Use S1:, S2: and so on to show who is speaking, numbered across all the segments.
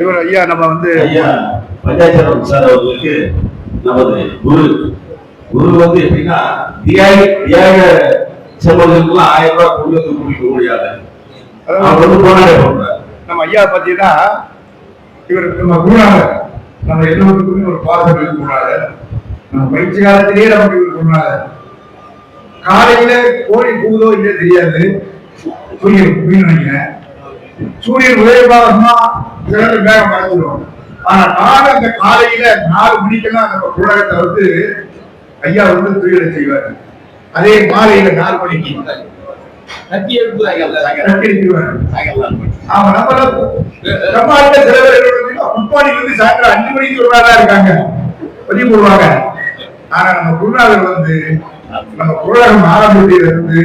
S1: இவர் ஐயா நம்ம வந்து
S2: ஐயா பஞ்சாயத்து சார் அவர்களுக்கு நமது குரு வந்து எப்படின்னா தியாக செல்வதற்குலாம் 1000 ரூபாய் கொண்டு வந்து கூட்டிட்டு முடியாது.
S1: நம்ம ஐயா பார்த்தீங்கன்னா இவர் நம்ம குருநாதர், நம்ம எல்லோருக்குமே ஒரு பாசம் இருக்கக்கூடாது. நம்ம பயிற்சி காலத்திலேயே நமக்கு இவர் குருநாதர். காலையில கோழி கூதோ இல்லையே தெரியாது, சூரியன் நினைக்கிறேன். சூரியன் உதயபாகமா சிறந்த வேகம் மறந்துடுவோம். ஆனா நானும் அந்த காலையில 4 மணிக்கெல்லாம் நம்ம உலகத்தை வந்து ஐயா வந்து துயிலை செய்வார். அதே மாலையில 4 மணிக்கு சாயந்தரம் 5 மணிக்கு ஒரு நாளா இருக்காங்க, பதிவு போடுவாங்க. ஆனா நம்ம குருநாதர் வந்து நம்ம உலகம் ஆரம்பத்தில இருந்து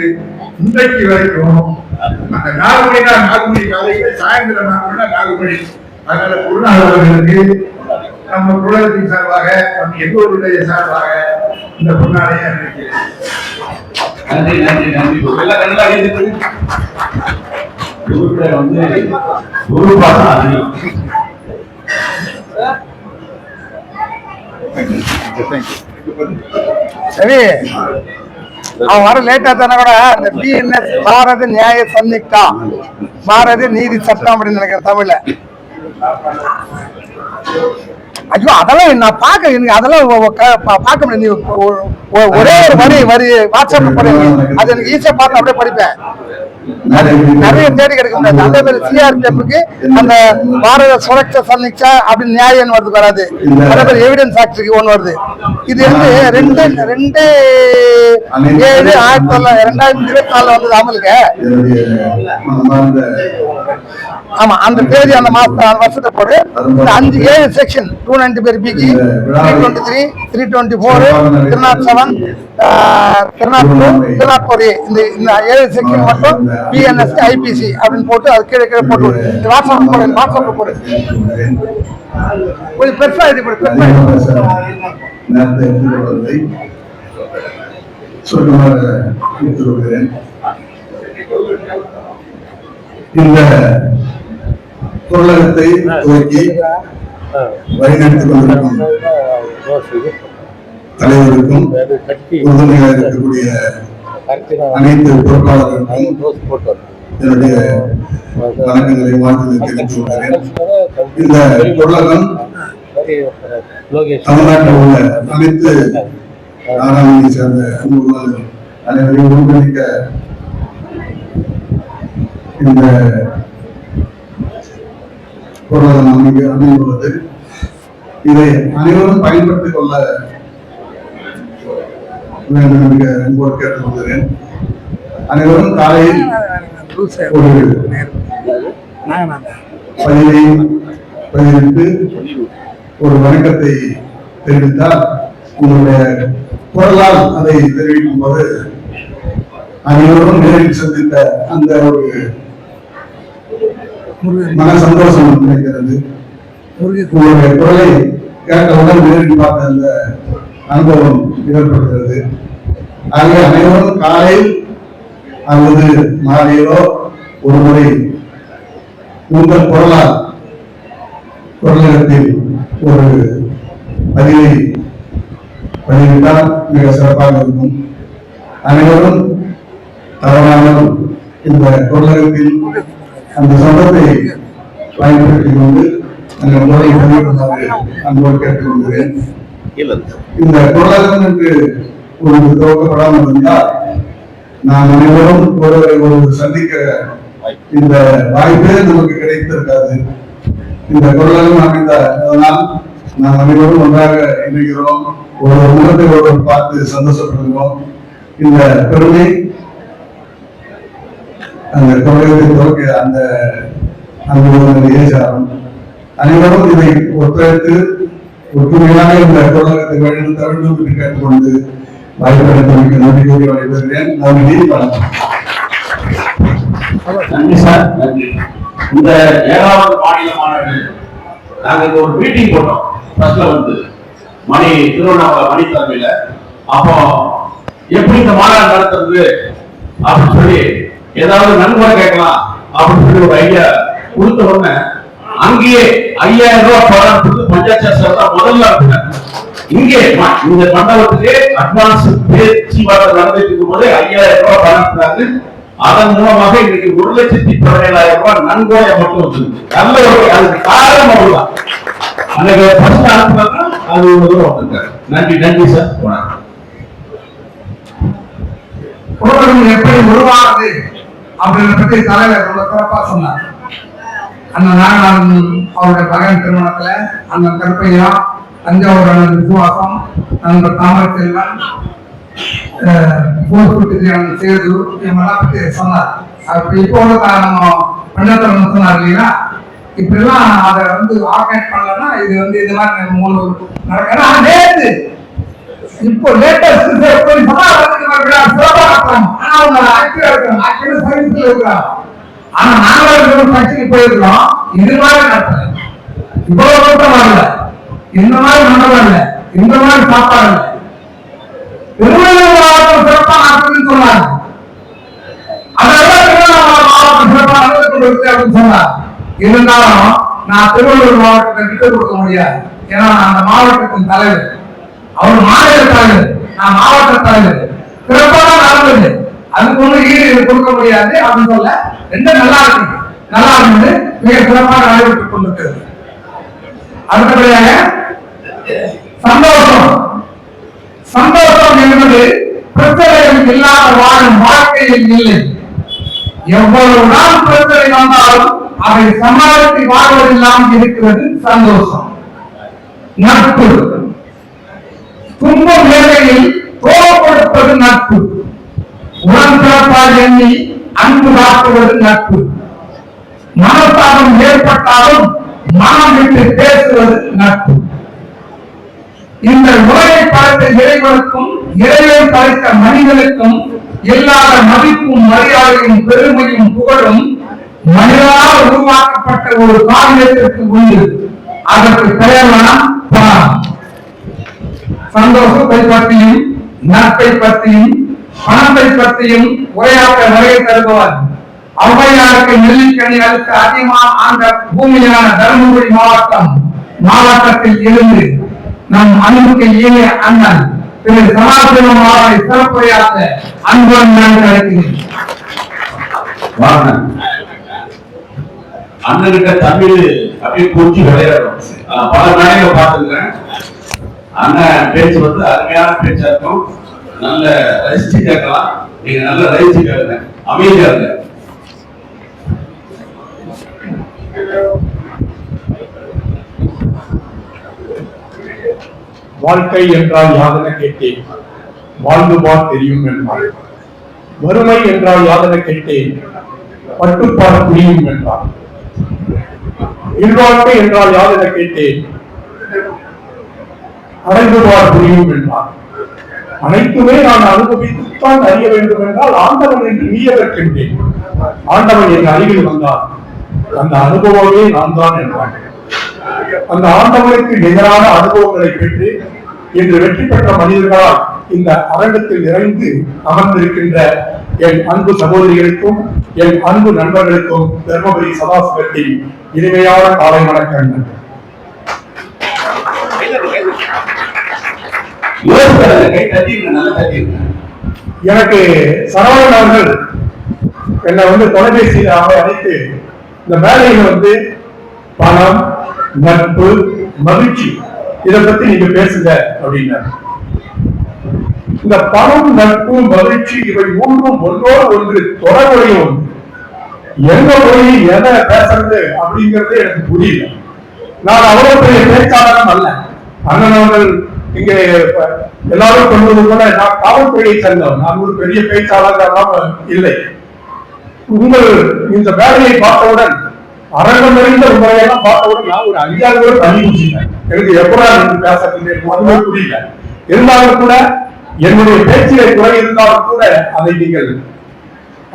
S1: இன்றைக்கு வரைக்கும் அந்த 4 மணினா 4 மணி, காலையில சாயந்தரம் 4 மணினா 4 மணி. அதனால குருநாதர்களுக்கு நம்ம குலத்தின் சார்பாக, நம்ம எல்லோருடைய சார்பாக இந்த பொன்னாளையை அறிவிக்கிறேன்.
S2: நன்றி நன்றி நன்றி. வந்து குரு பாசம்
S3: சரி, அவன் வர லேட்டா தானே கூட இந்த பிஎன்எஸ் பாரத நியாய சம்யுக்தா பாரத நீதி சட்டம் அப்படின்னு நினைக்கிறேன் தமிழ்ல. ஐயோ அதெல்லாம் நான் பார்க்க, எனக்கு அதெல்லாம் பார்க்க முடியாது. ஒரே ஒரு வரி வாட்ஸ்அப்ல போடுங்க, அது எனக்கு ஈஸியா பார்த்து அப்படியே படிப்பேன். நிறைய தேடி கிடைக்க முடியாது. அதே மாதிரி சிஆர்பிஎஃப்க்கு அந்த பாரத சுரக்ஷா சம்யுக்தா அப்படின்னு நியாயம் வருது வராது. அதே மாதிரி எவிடன்ஸ் ஆக்டுக்கு 1 வருது. இது வந்து 2/7/2024 வந்தது அமலுக்கு. ஆமா, அந்த தேதி அந்த வருஷத்தை போடு. 5-7 செக்ஷன் 290 பிக்கு 323 324 307 302 304 இந்த 7 செக்ஷன் மட்டும் பிஎன்எஸ் ஐபிசி அப்படின்னு போட்டு அது கீழே கீழே போட்டு வாட்ஸ்அப்ல போடு. கொஞ்சம் பெருசா இது
S4: இந்த பொருளகத்தை துவக்கி வழிநடத்திக் கொண்டிருக்கும் தலைவருக்கும் உறுதுணையாக இருக்கக்கூடிய அனைத்து பொறுப்பாளர்களுக்கும் என்னுடைய வணக்கங்களை வாழ்த்துக்களை தெரிவித்துக் கொள்கிறேன். இந்த பொருளகம் தமிழ்நாட்டில் உள்ள அனைத்து நாடாளுமன்ற சேர்ந்த அன்புள்ளவர்கள் அனைவரையும் ஒருங்கிணைக்க இந்த பொருளாதாரம் அமைந்துள்ளது. இதை அனைவரும் பயன்படுத்திக் கொள்ள வேண்டும் என்று அன்போடு கேட்டுக்கொள்கிறேன். அனைவரும் காலையில் ஒரு பதிவிட்டு ஒரு வணக்கத்தை தெரிவித்தால் உங்களுடைய பொருளால் அதை தெரிவிக்கும் போது அனைவரும் நேரில் சந்தித்த அந்த ஒரு மன சந்தோஷம் கிடைக்கிறது. உங்களுடைய குரலை கேட்டவுடன் நேரில் பார்த்த அந்த அனுபவம் ஏற்படுகிறது. ஆகவே அனைவரும் காலையில் அல்லது மாலையிலோ ஒரு முறை உங்கள் குரலால் குரலகத்தில் ஒரு பதிவை பதிவிட்டால் மிக சிறப்பாக இருக்கும். அனைவரும் தவறாமல் இந்த குரலகத்தில் அந்த சம்பத்தை பயன்படுத்திக் கொண்டு அந்த முறை பதிவிடுமாறு அன்போடு கேட்டுக்கொள்கிறேன். இந்த குரலகம் என்று ஒரு துவக்கப்படாமல் இருந்தால் நாம் அனைவரும் ஒருவரை சந்திக்க இந்த வாய்ப்பே நமக்கு கிடைத்திருக்காது. இந்த குரலகம் அமைந்ததனால் நாம் அனைவரும் ஒன்றாக இணைகிறோம், ஒரு முகத்தை ஒருவர் பார்த்து சந்தோஷப்படுகிறோம். இந்த பெருமை அந்த குரலகத்தை துவக்க அந்த ஏசாரம் அனைவரும் இதை ஒத்துழைத்து ஒற்றுமையாக இந்த குரலகத்தை வழிநடத்த வேண்டும் என்று கேட்டுக்கொண்டு வாய்ப்பளித்தமைக்கு நன்றி கூறி வழிபடுகிறேன். நன்றி, வணக்கம்.
S2: நன்றி சார், நன்றி. இந்த 7வது மாநில மாநாடு நாங்க ஒரு மீட்டிங் போட்டோம். ஃபர்ஸ்ட்ல வந்து திருவண்ணாமலை மணி தலைமையில. அப்போ எப்படி இந்த மாநாடு நடத்துறது அப்படின்னு சொல்லி ஏதாவது நண்பரை கேட்கலாம் அப்படின்னு சொல்லி ஒரு ஐடியா கொடுத்த உடனே அங்கேயே 5000 ரூபாய் பணத்துக்கு பஞ்சாயத்து தான் முதல்ல இருந்தாங்க. இங்கே இந்த மண்டபத்திலே அட்வான்ஸ் பேச்சு வார்த்தை நடந்துட்டு இருக்கும் போது 5000 ரூபாய் பணத்துக்காக அதன் மூலமாக இன்னைக்கு 1,17,000 ரூபாய் நன்கொடை மட்டும் வந்துருக்கு. நல்ல ஒரு அதுக்கு காரணம் அவ்வளவுதான். அன்னைக்கு ஃபர்ஸ்ட் அனுப்புனா அது ஒரு தூரம் வந்திருக்காரு. நன்றி நன்றி சார்.
S3: குடும்பம் எப்படி உருவாகுது அப்படின்றத பத்தி தலைவர் ரொம்ப சிறப்பா சொன்னார். அண்ணன் நாகநாதன் அவருடைய மகன் திருமணத்துல அண்ணன் கருப்பையா, தஞ்சாவூர் அண்ணன் விசுவாசம், நண்பர் தாமரசெல்வன், சேது இவங்கெல்லாம் பத்தி சொன்னார். இப்போ நம்ம பண்டத்தரன் சொன்னார் இல்லையா, இப்படி எல்லாம் அதை ஆர்கனைஸ் பண்ணலன்னா இது இந்த மாதிரி 3 நடக்க நேற்று இப்போ லேட்டஸ்ட் ஆனா நாங்களும் கட்சிக்கு போயிருக்கோம். இது மாதிரி நடத்தல, இவ்வளவு கூட்டம் வரல, இந்த மாதிரி மண்டபம் இல்லை, இந்த மாதிரி சாப்பாடு இல்லை. திருவள்ளூர் மாவட்டம் சிறப்பா நடத்துன்னு சொன்னாங்க. அதெல்லாம் திருவண்ணாமலை மாவட்டம் சிறப்பா நடந்து அப்படின்னு சொன்னார். இருந்தாலும் நான் திருவள்ளூர் மாவட்டத்தை விட்டு கொடுக்க முடியாது. ஏன்னா அந்த மாவட்டத்தின் தலைவர், அவர் மாநில தலைவர், நான் மாவட்ட தலைவர். சிறப்பாக நடந்தது, அதுக்கு ஒண்ணு ஈடு கொடுக்க முடியாது அப்படின்னு சொல்ல. ரெண்டும் நல்லா இருக்கு, நல்லா இருந்து மிக சிறப்பாக நடைபெற்றுக் கொண்டிருக்கிறது. அடுத்தபடியாக சந்தோஷம். சந்தோஷம் என்பது பிரச்சனைகள் இல்லாத வாழும் வாழ்க்கையில் இல்லை. எவ்வளவு நாள் பிரச்சனை வந்தாலும் அதை சமாளித்து வாழ்வதெல்லாம் இருக்கிறது சந்தோஷம். நட்பு. துன்பம் வேலையில் கோபப்படுத்துவது நட்பு. உடன்பிறப்பால் எண்ணி அன்பு காட்டுவது நட்பு. மனத்தாபம் ஏற்பட்டாலும் மனம் விட்டு பேசுவது நட்பு. இந்த உலகை படைத்த இறைவனுக்கும் இறைவனை படைத்த மனிதனுக்கும் இல்லாத மதிப்பும் மரியாதையும் பெருமையும் புகழும் மனிதனால் உருவாக்கப்பட்ட ஒரு காரியத்திற்கு உண்டு. அதற்கு பெயர்தான் பணம். சந்தோஷத்தை பற்றியும் நட்பை பற்றியும் பணத்தை பற்றியும் உரையாற்ற வருகை தருபவர் ஔவையாருக்கு நெல்லிக்கனி அடுத்த அதிகமான அந்த பூமியான தருமபுரி மாவட்டத்தில் இருந்து நம் அன்புக்கு இனிய அண்ணன் திரு சனாதனம் அவர்களை சிறப்புரையாற்ற அன்புடன் நான் அழைக்கிறேன்.
S2: அண்ணனுக்கு தமிழ் அப்படியே குறிச்சு விளையாடும். பல நாளைகளை பார்த்துக்கிறேன். அண்ணன் பேச்சு அருமையான பேச்சா இருக்கும். நல்ல ரசிச்சு கேட்கலாம். நீங்க நல்ல ரசிச்சு கேளுங்க, அமைதியா இருங்க.
S5: வாழ்க்கை என்றால் யாதென கேட்டேன், வாழ்ந்துபார் தெரியும் என்றார். வறுமை என்றால் யாதென கேட்டேன், பட்டுப்பாட புரியும் என்றார். இல்வாழ்க்கை என்றால் யாதென கேட்டேன், அடைந்துபார் புரியும் என்றார். அனைத்துமே நான் அனுபவித்துத்தான் அறிய வேண்டும் என்றால் ஆண்டவன் என்று நீ எதற்கின்றேன். ஆண்டவன் என் அருகில் வந்தார், அந்த அனுபவமே நான் தான் என்றான். அந்த ஆண்டவனுக்கு நிகரான அனுபவங்களை பெற்று இன்று வெற்றி பெற்ற மனிதர்களால் இந்த அரங்கத்தில் நிறைந்து அமர்ந்திருக்கின்ற என் அன்பு சகோதரிகளுக்கும் என் அன்பு நண்பர்களுக்கும் தர்மபுரி சதாசிவத்தின் இனிமையான காலை வணக்கங்கள். எனக்கு சரவணன் அவர்கள் என்னை தொலைபேசியில் அழைத்து இந்த வேலையில பணம், நட்பு, மகிழ்ச்சி இதை பத்தி நீங்க பேசுங்க அப்படின்னாரு. இந்த பணம், நட்பு, மகிழ்ச்சி இவை மூன்றும் ஒன்றோடு ஒன்று தொடர்புடைய ஒன்று. எங்க போய் எதை பேசுறது அப்படிங்கிறது எனக்கு புரியல. நான் அவ்வளவு பெரிய பேச்சாளரும் அல்ல. அண்ணன் அவர்கள் இங்கே எல்லாரும் சொல்வது போல நான் காவல்துறையை சேர்ந்தவன். நான் ஒரு பெரிய பேச்சாளர் இல்லை. உங்கள் இந்த வேலையை பார்த்தவுடன் அரங்கம் நிறைந்த உங்களையெல்லாம் பார்த்தவுடன் நான் ஒரு 5-6 பேர் தண்ணி குடிச்சிட்டேன். எனக்கு எப்படாது பேச புரியல. இருந்தாலும் கூட என்னுடைய பேச்சிலே குறை இருந்தாலும் கூட அதை நீங்கள்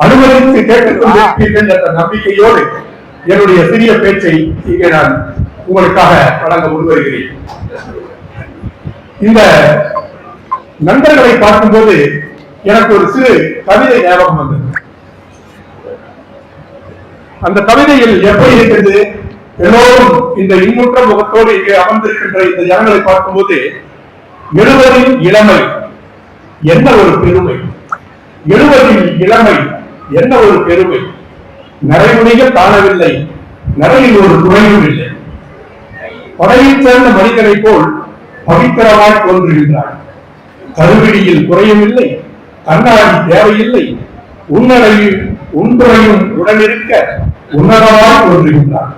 S5: அனுமதித்து கேட்டுக்கொண்டிருப்பீர்கள் என்ற நம்பிக்கையோடு என்னுடைய சிறிய பேச்சை இங்கே நான் உங்களுக்காக வழங்க முன்வருகிறேன். இந்த நண்பர்களை பார்க்கும்போது எனக்கு ஒரு சிறு கவிதை ஞாபகம் வந்தது. அந்த கவிதையில் எப்படி இருக்கிறது, எல்லோரும் இந்த இன்னுற்ற முகத்தோடு இங்கே அமர்ந்திருக்கின்ற இந்த ஜனங்களை பார்க்கும்போது 70 இளமை என்ன ஒரு பெருமை, 70 இளமை என்ன ஒரு பெருமை. நிறைவுடைய காணவில்லை, நிறையில் ஒரு குறையும் இல்லை. படையில் சேர்ந்த மனிதனை போல் பவித்திரமாய் தோன்றுகின்றார். கருவிடியில் குறையும் இல்லை, கண்ணாடி தேவையில்லை, உன்னடையில் உன்துறையும் உடனிருக்க உன்னதமாய் தோன்றுகின்றார்.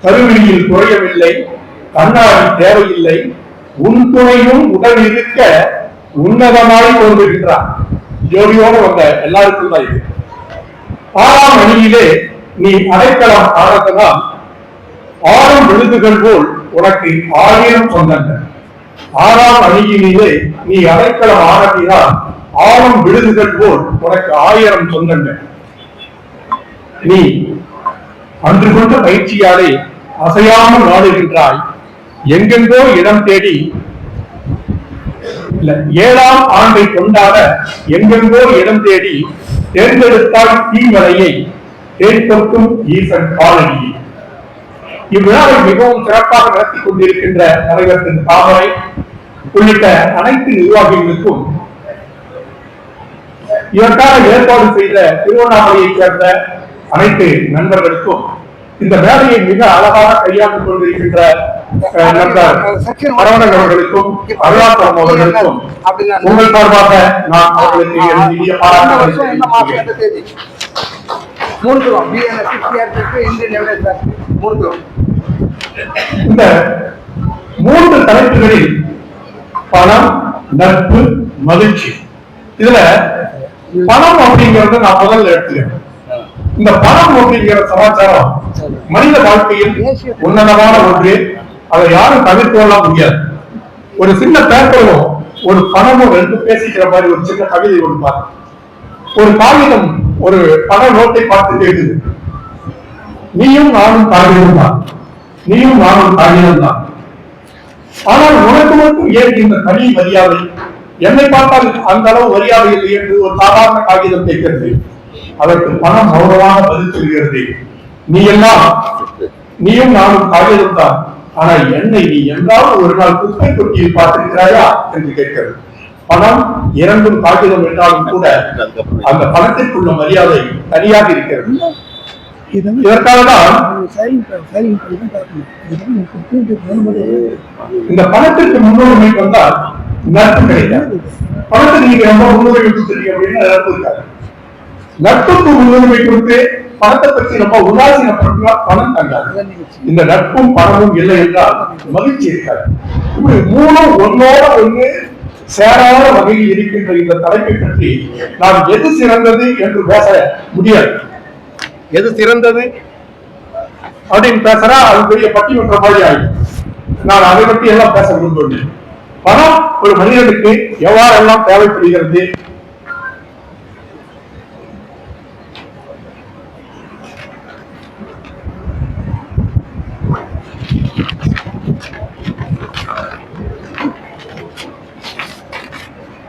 S5: கருவிடியில் குறையவில்லை, கண்ணாடி தேவையில்லை, உன் துணையும் உடன் இருக்க உன்னதமாய் தோன்றுகின்றார். ஜோடியோடு வந்த எல்லாருக்கும் தான் இது. 6ஆம் அணியிலே நீ அடைக்கலம் ஆனதனால் 6 விழுதுகள் போல் உனக்கு 1000 சொந்தங்கள். 6ஆம் அணியிலே நீ அடைக்கலம் ஆனதினால் 6 விழுதுகள் போல் உனக்கு 1000 சொந்தங்கள். நீ அன்று கொண்ட பயிற்சியாலே அசையாமல் வாழுகின்றாய். எங்கெங்கோ இடம் தேடி 7ஆம் ஆண்டை கொண்டாட எங்கெங்கோ இடம் தேடி தேர்ந்தெடுத்தால் தீவலையை தேர்ந்தெடுக்கும் ஈசன் காலடியை. இவ்விழாவை மிகவும் சிறப்பாக நடத்தி கொண்டிருக்கின்ற தலைவர் திரு தாமரை உள்ளிட்ட அனைத்து நிர்வாகிகளுக்கும், இதற்காக ஏற்பாடு செய்த திருவண்ணாமலையைச் சேர்ந்த அனைத்து நண்பர்களுக்கும், இந்த வேலையை மிக அழகாக கையாண்டு கொண்டிருக்கின்ற சரவணன் அவர்களுக்கும் அருளாத்தம் அவர்களுக்கும் உங்கள் சார்பாக நான் அவர்களுக்கு இந்திய இந்த 3 தலைப்புகளில் பணம், நட்பு, மகிழ்ச்சி. இதுல பணம் அப்படிங்கறத நான் முதல்ல எடுத்துக்கிறேன். இந்த பணம் அப்படிங்கிற சமாச்சாரம் மனித வாழ்க்கையில் உன்னதமான ஒன்று. அதை யாரும் தவிர்த்து கொள்ள முடியாது. ஒரு சின்ன பேப்பரும் ஒரு பணமும் 2 பேசிக்கிற மாதிரி ஒரு சின்ன கவிதை ஒன்று பார்த்து, ஒரு காகிதம் ஒரு பண நோட்டை பார்த்து கேட்குது, நீயும் நானும் காகிதம் தான், நீயும் நானும் காகிதம் தான். ஆனால் உனக்கு மட்டும் ஏன் இந்த தனி மரியாதை, என்னை பார்த்தால் அந்த அளவு மரியாதை இல்லை என்று ஒரு சாதாரண காகிதம் கேட்கிறது. அதற்கு பணம் மௌனமாக பதில் சொல்கிறது, நீயும் நானும் காகிதம் தான், ஆனா என்னை நீ என்றாலும் ஒரு நாள் குப்பை தொட்டியில் பார்த்திருக்கிறாயா என்று கேட்கிறது. பணம் இரண்டும் காகிதம் என்றாலும் கூட அந்த பணத்திற்குள்ள மரியாதை தனியாக இருக்கிறது. இதற்காக தான் இந்த பணத்திற்கு முன்னுரிமை வந்தால் நட்பு கிடைக்காது. பணத்துக்கு நீங்க ரொம்ப முன்னுரிமை கொடுத்துருக்கீங்க அப்படின்னு நட்பு இருக்காது. நட்புக்கு முன்னுரிமை கொடுத்து பணத்தை பற்றி ரொம்ப உதாசீனப்படுத்தினா பணம் தங்காது. இந்த நட்பும் பணமும் இல்லை என்றால் மகிழ்ச்சி இருக்காது. இப்படி 3 ஒன்னோட ஒண்ணு சேராத வகையில் இருக்கின்ற இந்த தலைப்பை பற்றி நாம் எது சிறந்தது என்று பேச முடியாது. எது சிறந்தது அப்படின்னு பேசுறா அது பெரிய பட்டிமன்ற மாதிரி ஆகும். நான் அதை பற்றி எல்லாம் பேச விரும்புகிறேன். பணம் ஒரு மனிதனுக்கு எவ்வாறெல்லாம் தேவைப்படுகிறது,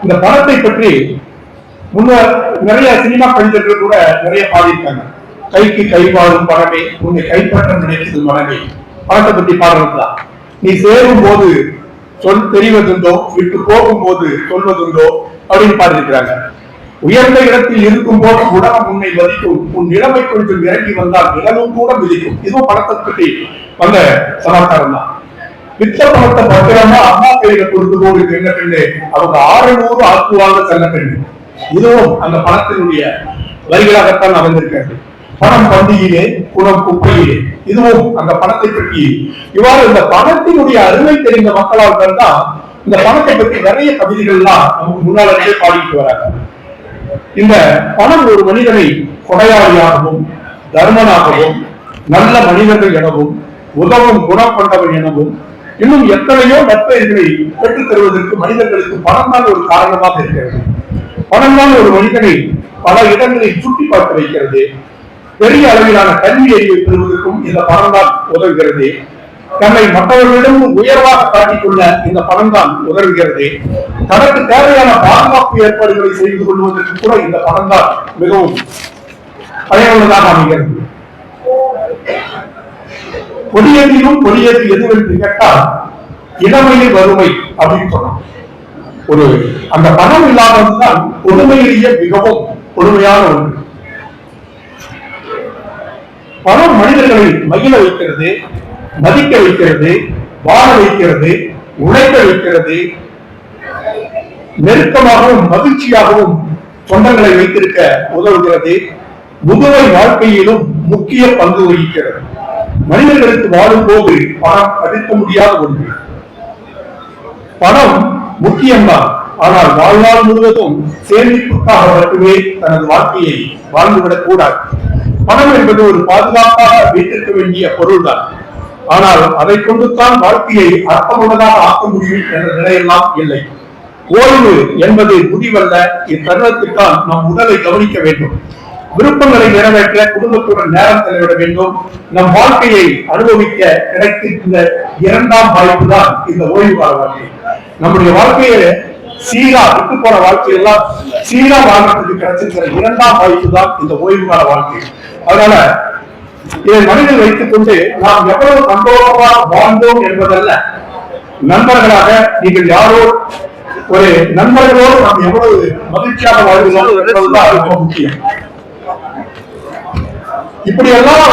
S5: இந்த பணத்தை பற்றி முன்னர் நிறைய சினிமா கவிஞர்கள் கூட நிறைய பாடியிருக்காங்க. கைக்கு கை வாழும் பணமே, உன்னை கைப்பற்ற நினைக்கிறது மனமே. பணத்தை பற்றி பாடுறதுதான். நீ சேரும் போது சொல் தெரிவதுண்டோ, விட்டு போகும் போது சொல்வதுண்டோ அப்படின்னு பாடியிருக்கிறாங்க. உயர்ந்த இடத்தில் இருக்கும் போது உடம்பு உன்னை மதிக்கும், உன் நிலைமை கொஞ்சம் இறங்கி வந்தால் நிலவும் கூட மிதிக்கும். இதுவும் பணத்தை பற்றி வந்த சமாச்சாரம் தான். வித்த பணத்தை பத்திரமா அம்மா கையில கொடுத்து போது என்ன பெண்ணு, அவங்க 600 ஆக்குவாங்க செல்ல பெண்ணு. இதுவும் அந்த பணத்தினுடைய வரிகளாகத்தான் அமைந்திருக்கிறது. பணம் பந்தியிலே, குணம் குப்பையிலே. இதுவும் அந்த பணத்தை பற்றி. இவ்வாறு இந்த பணத்தினுடைய அருமை தெரிந்த மக்களால் தான் இந்த பணத்தை பற்றி நிறைய கவிதைகள்லாம் நமக்கு முன்னாலே பாடிட்டு வராங்க. இந்த பணம் ஒரு மனிதனை கொடையாளியாகவும், தர்மனாகவும், நல்ல மனிதர்கள் எனவும், உதவும் குணம் கொண்டவன் எனவும், இன்னும் எத்தனையோ நற்பெயர்களை பெற்றுத் தருவதற்கு மனிதர்களுக்கு பணம் தான் ஒரு காரணமாக இருக்கிறது. பணம் தான் ஒரு மனிதனை பல இடங்களில் சுட்டி பார்க்க வைக்கிறது. பெரிய அளவிலான கல்வி அறிவை பெறுவதற்கும் இந்த பணம் தான் உதவுகிறது. தன்னை மற்றவர்களிடம் உயர்வாக காட்டிக்கொள்ள இந்த பணம் தான் உதவுகிறது. தனக்கு தேவையான பாதுகாப்பு ஏற்பாடுகளை செய்து கொள்வதற்கு கூட இந்த பணம் தான் மிகவும் பயனுள்ளதாக அமைகிறது. கொடியதிலும் கொடியது எதுவென்று கேட்டால் இளமையில் வறுமை அப்படின்னு சொன்னோம். ஒரு அந்த பணம் இல்லாததுதான் கொடுமையிலேயே மிகவும் கொடுமையான ஒன்று. பணம் மனிதர்களை மகிழ வைக்கிறது, மதிக்க வைக்கிறது, வாழ வைக்கிறது, உழைக்க வைக்கிறது, நெருக்கமாகவும் மகிழ்ச்சியாகவும் சொந்தங்களை வைத்திருக்க உதவுகிறது. முதுமை வாழ்க்கையிலும் முக்கிய பங்கு வகிக்கிறது. மனிதர்களுக்கு வாழும் போது பணம் தவிர்க்க முடியாத ஒன்று. பணம் முக்கியம்தான், ஆனால் வாழ்நாள் முழுவதும் சேமிப்புக்காக மட்டுமே தனது வாழ்க்கையை வாழ்ந்துவிடக் கூடாது. பணம் என்பது ஒரு பாதுகாப்பாக வைத்திருக்க வேண்டிய பொருள்தான். ஆனால் அதை கொண்டுதான் வாழ்க்கையை அர்த்தமுள்ளதாக ஆக்க முடியும் என்ற நிலையெல்லாம் இல்லை. ஓய்வு என்பது முடிவல்ல. இத்தருணத்திற்கான் நம் உடலை கவனிக்க வேண்டும். விருப்பங்களை நிறைவேற்ற குடும்பத்துடன் நேரம் செலவிட வேண்டும். நம் வாழ்க்கையை அனுபவிக்க கிடைக்கின்ற இரண்டாம் வாய்ப்பு தான் இந்த ஓய்வு கால வாழ்க்கை. நம்முடைய வாழ்க்கையை சீரா விட்டு போன வாழ்க்கையெல்லாம் சீரா வாழ்றதுக்கு கிடைச்சிருக்கிற இரண்டாம் வாய்ப்பு தான் இந்த ஓய்வு கால வாழ்க்கை. அதனால இதை மனதில் வைத்துக் கொண்டு நாம் எவ்வளவு சந்தோஷமாக வாழ்ந்தோம் என்பதல்ல, நண்பர்களாக நீங்கள் யாரோ ஒரு நண்பர்களோடு நாம் எவ்வளவு மகிழ்ச்சியாக வாழ்கிறோம் என்பதுதான் ரொம்ப முக்கியம். இப்படி எல்லாம்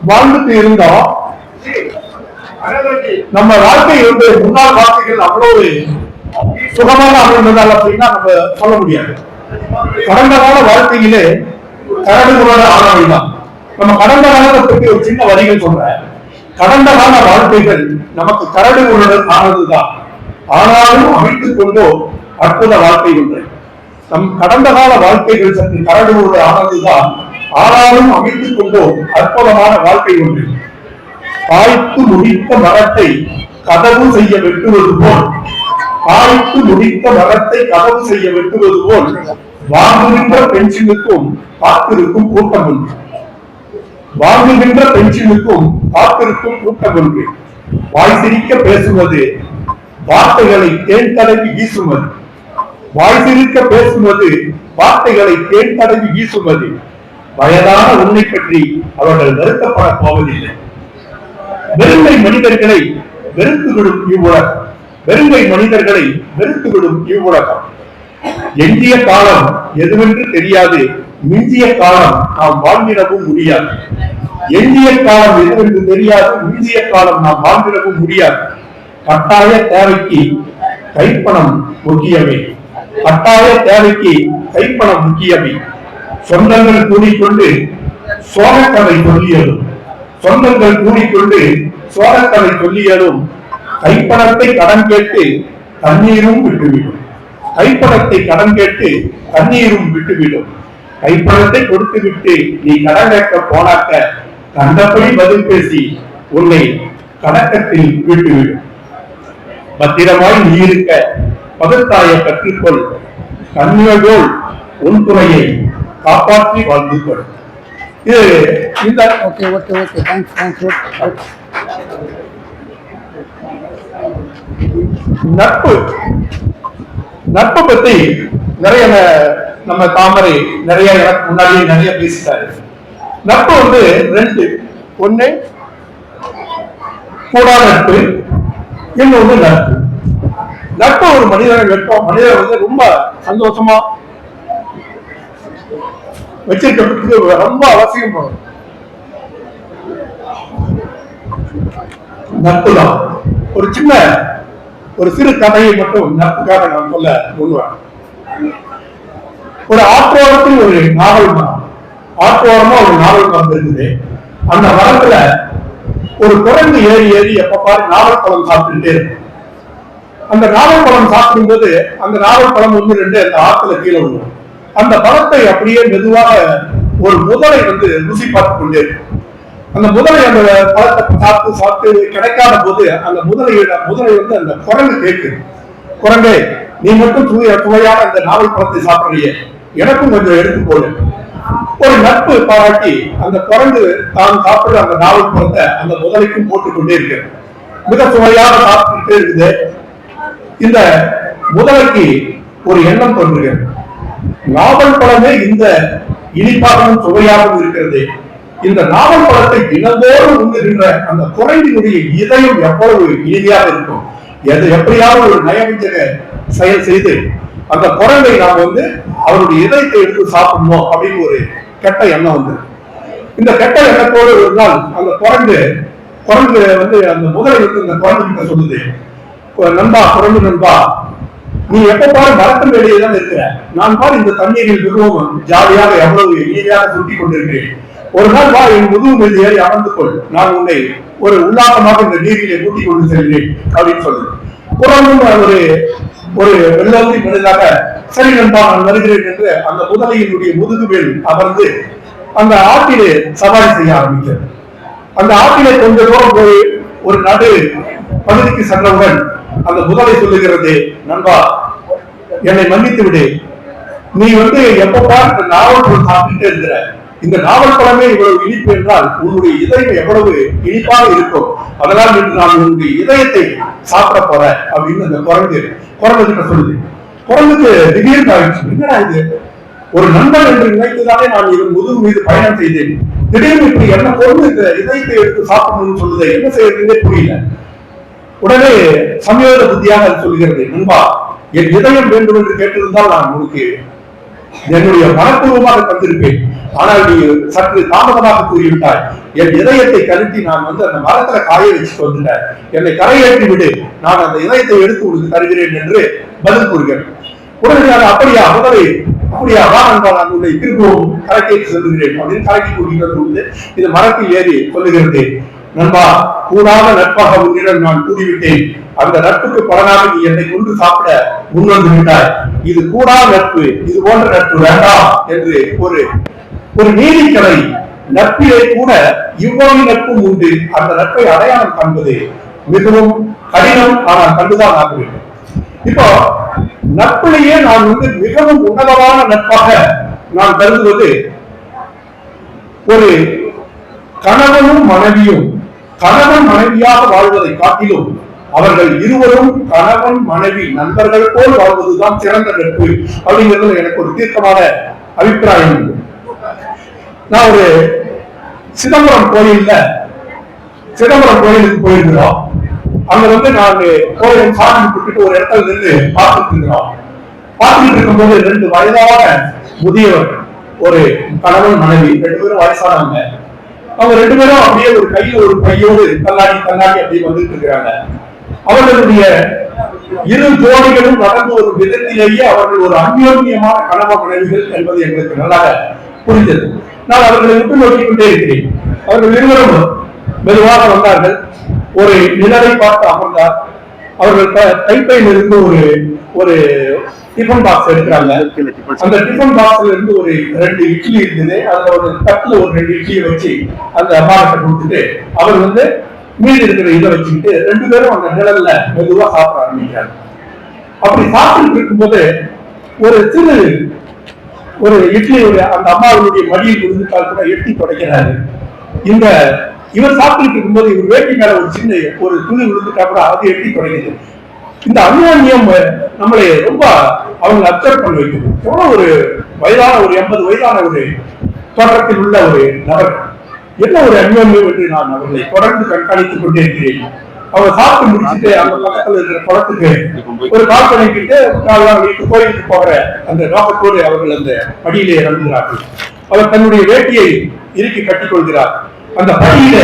S5: வாழ்ந்துட்டு இருந்தோம். நம்ம வாழ்க்கை வந்து முன்னாள் வாழ்க்கைகள் அவ்வளவு சுகமாக அமைந்ததால் அப்படின்னா நம்ம சொல்ல முடியாது. கடந்த கால வாழ்க்கையிலே கரடுமுரட ஆனவைதான். நம்ம கடந்த காலத்தை பற்றி ஒரு சின்ன வரிகள் சொல்றேன். கடந்த கால வாழ்க்கைகள் நமக்கு கரடுமுரடன் ஆனதுதான், ஆனாலும் அமைத்துக் கொண்டோ அற்புத வாழ்க்கை ஒன்று. நம் கடந்த கால வாழ்க்கைகள் சற்று கரடுமுரடு ஆனதுதான், ஆனாலும் அமைத்துக் கொண்டோ அற்புதமான வாழ்க்கை ஒன்று. காய்த்து முடித்த மரத்தை கதவு செய்ய வெட்டுவது போல், காய்த்து முடித்த மரத்தை கதவு செய்ய வெட்டுவது போல் வாங்குகின்ற பென்ஷனுக்கும் காத்திருக்கும் கூட்டம் ஒன்று. வாங்குகின்ற பென்ஷனுக்கும் காத்திருக்கும் கூட்டம் ஒன்று. வாய் சிரிக்க பேசுவது, வார்த்தைகளை தேன் தடவி வீசுவது. வாய் சிரிக்க பேசுவது, வார்த்தைகளை தேன் தடவி வீசுவது. வயதான உன்னை பற்றி அவர்கள் வருத்தப்பட போவதில்லை. வெறுங்கை மனிதர்களை வெறுத்துவிடும் இவ்வுலகம், வெறுங்கை மனிதர்களை வெறுத்துவிடும் இவ்வுலகம். எஞ்சிய காலம் எதுவென்று தெரியாது, மிஞ்சிய காலம் நாம் வாழ்ந்திடவும் முடியாது. எஞ்சிய காலம் எதுவென்று தெரியாது, மிஞ்சிய காலம் நாம் வாழ்ந்திடவும் முடியாது. கட்டாய தேவைக்கு கைப்பணம் முக்கியமே, கட்டாய தேவைக்கு கைப்பணம் முக்கியமே. சொந்தங்கள் கூடிக்கொண்டு சோகக்கதை சொல்லியதும், சொந்தங்கள் கூடிக்கொண்டு சோகக்கதை சொல்லியதும் கைப்பணத்தை கடன் கேட்டு தண்ணீரும் விட்டுவிடும். கைப்பணத்தை கடன் கேட்டு தண்ணீரும் விட்டுவிடும். கைப்பணத்தை கொடுத்து விட்டு நீ கடன் கேட்க போனாக்க கண்டபடி பதில் பேசி உன்னை கடக்கத்தில் விட்டுவிடும். பத்திரமாய் நீ இருக்க பகுத்தாய கற்றுக்கொள், கண்ணியோல் உன் துறையை காப்பாற்றி வாழ்ந்து கொள். இது இந்த நட்பு, நட்பு பத்தி நிறைய நம்ம தாமரை நிறைய எனக்கு முன்னாடியே நிறைய பேசிட்டாரு. நட்பு வந்து ரெண்டு, ஒண்ணு கூடா நட்பு, இன்னொன்று நட்பு. நட்பு ஒரு மனிதனை வெட்டும், மனிதர் வந்து ரொம்ப சந்தோஷமா வச்சிருக்கிறதுக்கு ரொம்ப அவசியம். நட்பு தான். ஒரு சின்ன ஒரு சிறு கதையை மட்டும் நட்புக்காக நான் சொல்ல முன்வரேன். ஒரு ஆற்றோரத்தில் ஒரு நாவல் மரம், ஆற்றோரமா ஒரு நாவல் மரம் இருக்குது. அந்த மரத்துல ஒரு குரங்கு ஏறி ஏறி எப்ப பாரு நாவல் பழம் சாப்பிட்டுட்டே இருக்கும். அந்த நாவல் பழம் சாப்பிடும் போது அந்த நாவல் பழம் ஒன்று ரெண்டு அந்த ஆற்றுல கீழே விழும். அந்த பழத்தை அப்படியே மெதுவாக ஒரு முதலை வந்து ருசி பார்த்து கொண்டே இருக்கும். அந்த முதலை அந்த பழத்தை சாப்பிட்டு சாப்பிட்டு கிடைக்காத போது அந்த முதலை வந்து அந்த குரங்கு கேட்குது, குரங்கே நீ மட்டும் சுவையான அந்த நாவல் பழத்தை சாப்பிடுறிய, எனக்கும் கொஞ்சம் எடுத்து போடு. ஒரு நட்பு பாராட்டி அந்த குரங்கு தான் சாப்பிடுற அந்த நாவல் பழத்தை அந்த முதலைக்கும் போட்டுக்கொண்டே இருக்கு. மிக சுவையாக சாப்பிட்டுட்டே இருக்குது. இந்த முதலைக்கு ஒரு எண்ணம் தோன்றுகிறது, நாவல் பழமே இந்த இனிப்பாகவும் சுவையாகவும் இருக்கிறது, இந்த நாவல் பழத்தை தினந்தோறும் உண்ணுகின்ற அந்த குரங்கினுடைய இதயம் எவ்வளவு இனிமையாக இருக்கும். எப்படியாவது ஒரு நயவஞ்சக செயல் செய்து அந்த குரங்கை நாம் அவருடைய இதயத்தை எடுத்து சாப்பிடணும் அப்படின்னு ஒரு கெட்ட எண்ணம் வந்து, இந்த கெட்ட எண்ணத்தோடு ஒரு நாள் அந்த குரங்கு அந்த முதலை இந்த குரங்கு கிட்ட சொல்லுது, நண்பா, குரங்கு நண்பா, நீ எப்ப பாரு மரத்தின் வேலையை தான் இருக்கிற, நான் பாரு இந்த தண்ணீரில் மிகவும் ஜாலியாக எவ்வளவு இனிமையாக சுட்டி கொண்டிருக்கிறேன். ஒரு நாள் வா, என் முதுகு மீது ஏறி அமர்ந்து கொள், நான் உன்னை ஒரு உல்லாசமாக இந்த நீரிலே கூட்டிக் கொண்டு செல்கிறேன் அப்படின்னு சொல்லுது. குரங்கும் ஒரு வெள்ளி மனிதாக சரி நண்பா நான் வருகிறேன் என்று அந்த முதலையினுடைய முதுகு மேல் அமர்ந்து அந்த ஆற்றிலே சவாரி செய்ய ஆரம்பிக்கிறது. அந்த ஆற்றிலே கொஞ்ச தூரம் போய் ஒரு நடு பகுதிக்கு சென்றவுடன் அந்த முதலை சொல்லுகிறது, நண்பா என்னை மன்னித்து விடு, நீ எப்பப்பா இந்த நாவல் பழம் சாப்பிட்டுட்டே இருக்கிற, இந்த நாவல் பழமே இவ்வளவு இனிப்பு என்றால் உன்னுடைய இதயம் எவ்வளவு இனிப்பாக இருக்கும், அதனால் இன்று நான் உன்னுடைய இதயத்தை சாப்பிட போறேன் அப்படின்னு அந்த குரங்கு கிட்ட சொல்லுது. குரங்குக்கு திடீர்னு ஆயிடுச்சு, என்னடா இது, ஒரு நண்பன் என்று நினைத்துதானே நான் இதன் முதுகு மீது பயணம் செய்தேன், திடீர்னு இப்படி என்ன பொருள் இந்த இதயத்தை எடுத்து சாப்பிடணும்னு சொல்லுது, என்ன செய்யறதுன்னே புரியல. உடனே சமயோத புத்தியாக சொல்லுகிறது, நண்பா என் இதயம் வேண்டும் என்று கேட்டிருந்தால் நான் உனக்கு என்னுடைய மனப்பூர்வமாக தந்திருப்பேன், ஆனால் நீ சற்று தாமதமாக கூறிவிட்டாய், என் இதயத்தை கருத்தி நான் அந்த மரத்துல காய வச்சுட்டு வந்துட்டேன், என்னை கரையேற்றி விடு, நான் அந்த இதயத்தை எடுத்து உனக்கு தருகிறேன் என்று பதில் கூறுகிறேன். உடனடியாக அப்படியா முதலை, அப்படியா வா நண்பா, நான் உன்னை திரும்பவும் கரைக்கேற்றி செல்லுகிறேன் அப்படின்னு கரைக்கி கூறுகிறது. இது மரத்தில் ஏறி சொல்லுகிறது, நண்பா கூடாத நட்பாக உன்னிடம் நான் கூறிவிட்டேன், அந்த நட்புக்கு பலனாக நீ என்னை கொண்டு சாப்பிட முன்வந்து விட்டாய், இது கூடா நட்பு, இது போன்ற நட்பு வேண்டாம் என்று ஒரு நீதிக்கலை நட்பிலே கூட இவ்வளவு நட்பும் உண்டு. அந்த நட்பை அடையாளம் காண்பது மிகவும் கடினம், ஆனால் கண்டுதான் ஆக வேண்டும். இப்போ நட்பிலேயே நான் மிகவும் உன்னதமான நட்பாக நான் கருதுவது ஒரு கணவனும் மனைவியும் கணவன் மனைவியாக வாழ்வதை காட்டிலும் அவர்கள் இருவரும் கணவன் மனைவி நண்பர்கள் போல் வாழ்வதுதான் சிறந்த நட்பு அப்படிங்கிறது எனக்கு ஒரு தீர்க்கமான அபிப்பிராயம் உண்டு. நான் ஒரு சிதம்பரம் கோயிலுக்கு போயிருக்கிறோம். அங்க நான் கோயில் சாமி கூப்பிட்டு ஒரு இடத்துல நின்று பார்த்துட்டு இருக்கும்போது 2 வயதான முதியவர், ஒரு கணவன் மனைவி 2 பேரும் வயசானவங்க, அவங்க 2 பேரும் அப்படியே ஒரு கையில ஒரு பையோடு கண்ணாடி அப்படியே வந்துட்டு இருக்கிறாங்க. அவர்களுடைய இரு ஜோடிகளும் நடந்து வரும் விதத்திலேயே அவர்கள் ஒரு அந்யோன்யமான கணவன் மனைவிகள் என்பது எங்களுக்கு நல்லாக புரிந்தது. நான் அவர்களை விட்டு நோக்கிக் கொண்டே இருக்கிறேன். அவர்கள் இருவரும் மெதுவாக வந்தார்கள். ஒரு நிழலை பார்த்து அமர்ந்தார். அவர்கள் கைப்பையில் இருந்து ஒரு டிஃபன் பாக்ஸ் எடுக்கிறாங்க. அந்த டிஃபன் பாக்ஸ்ல இருந்து ஒரு 2 இட்லி இருந்தது. அதுல ஒரு தட்டுல ஒரு 2 இட்லியை வச்சு அந்த அம்மாட்ட கொடுத்துட்டு அவர் மீதி இருக்கிற இதை வச்சுக்கிட்டு 2 பேரும் அந்த நிழல்ல மெதுவா சாப்பிட ஆரம்பிக்கிறாங்க. அப்படி சாப்பிட்டு இருக்கும்போது ஒரு இட்லியுடைய அந்த அம்மாவுடைய மடியில் விழுந்துட்டால் கூட எட்டி தொடக்கிறாரு. இவர் சாப்பிட்டு இருக்கும்போது இவர் வேட்டி மேல ஒரு துணி விழுந்துட்டா கூட அது எட்டி தொடங்குது. இந்த அந்யோன்யம் நம்மளை ரொம்ப அவங்க அப்சர்வ் பண்ண வைக்குது. எவ்வளவு ஒரு வயதான ஒரு 80 வயதான ஒரு தோற்றத்தில் உள்ள ஒரு நபர், என்ன ஒரு அந்யோன்யம் என்று நான் அவர்களை தொடர்ந்து கண்காணித்துக் கொண்டே இருக்கிறேன். அவங்க சாப்பிட்டு முடிச்சுட்டு அந்த பக்கத்துல இருக்கிற குளத்துக்கு ஒரு கால் பண்ணிக்கிட்டு கோயிலுக்கு போகிற அந்த நோக்கத்தோடு அவர்கள் அந்த படியிலே இறங்குகிறார்கள். அவர் தன்னுடைய வேட்டியை இறுக்கி கட்டிக் கொள்கிறார். அந்த படியில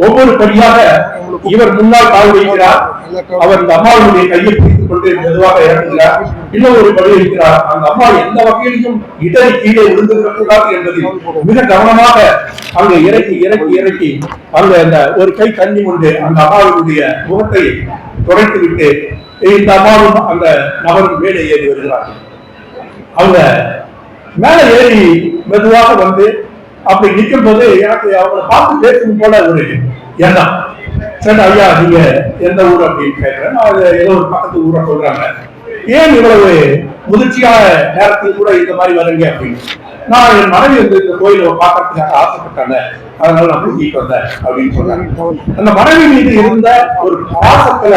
S5: ஒவ்வொரு படியாக இவர் முன்னால் கால் வைக்கிறார். அவர் இந்த அம்மாவுடைய கையை பிடித்துக் கொண்டு மெதுவாக இறங்குகிறார். இன்னும் ஒரு படி இருக்கிறார். அந்த அம்மா எந்த வகையிலும் இடறி கீழே விழுந்துவிடக்கூடாது என்பதில் மிக கவனமாக அங்க இறக்கி அந்த ஒரு கை தண்ணி கொண்டு அந்த அம்மாவுடைய முகத்தை துடைத்து விட்டு இந்த அம்மாவும் அந்த நபரும் மேலே ஏறி வருகிறார்கள். அவங்க மேல ஏறி மெதுவாக அப்படி நிற்கும் போது எனக்கு அவங்களை பார்த்து பேசணும் போல ஒரு எண்ணம். சரி ஐயா, நீங்க எந்த ஊர் அப்படின்னு கேட்கிறேன். நான் ஏதோ ஒரு பக்கத்து ஊரை சொல்றாங்க. ஏன் இவ்வளவு முதிர்ச்சியான நேரத்தில் கூட இந்த மாதிரி வரீங்க அப்படின்னு. நான் என் மனைவி இந்த கோயிலை பார்க்கறதுக்காக ஆசைப்பட்டாங்க, அதனால நான் கூட்டிட்டு வந்தேன் அப்படின்னு சொன்னாங்க. அந்த மனைவி மீது இருந்த ஒரு பாசத்துல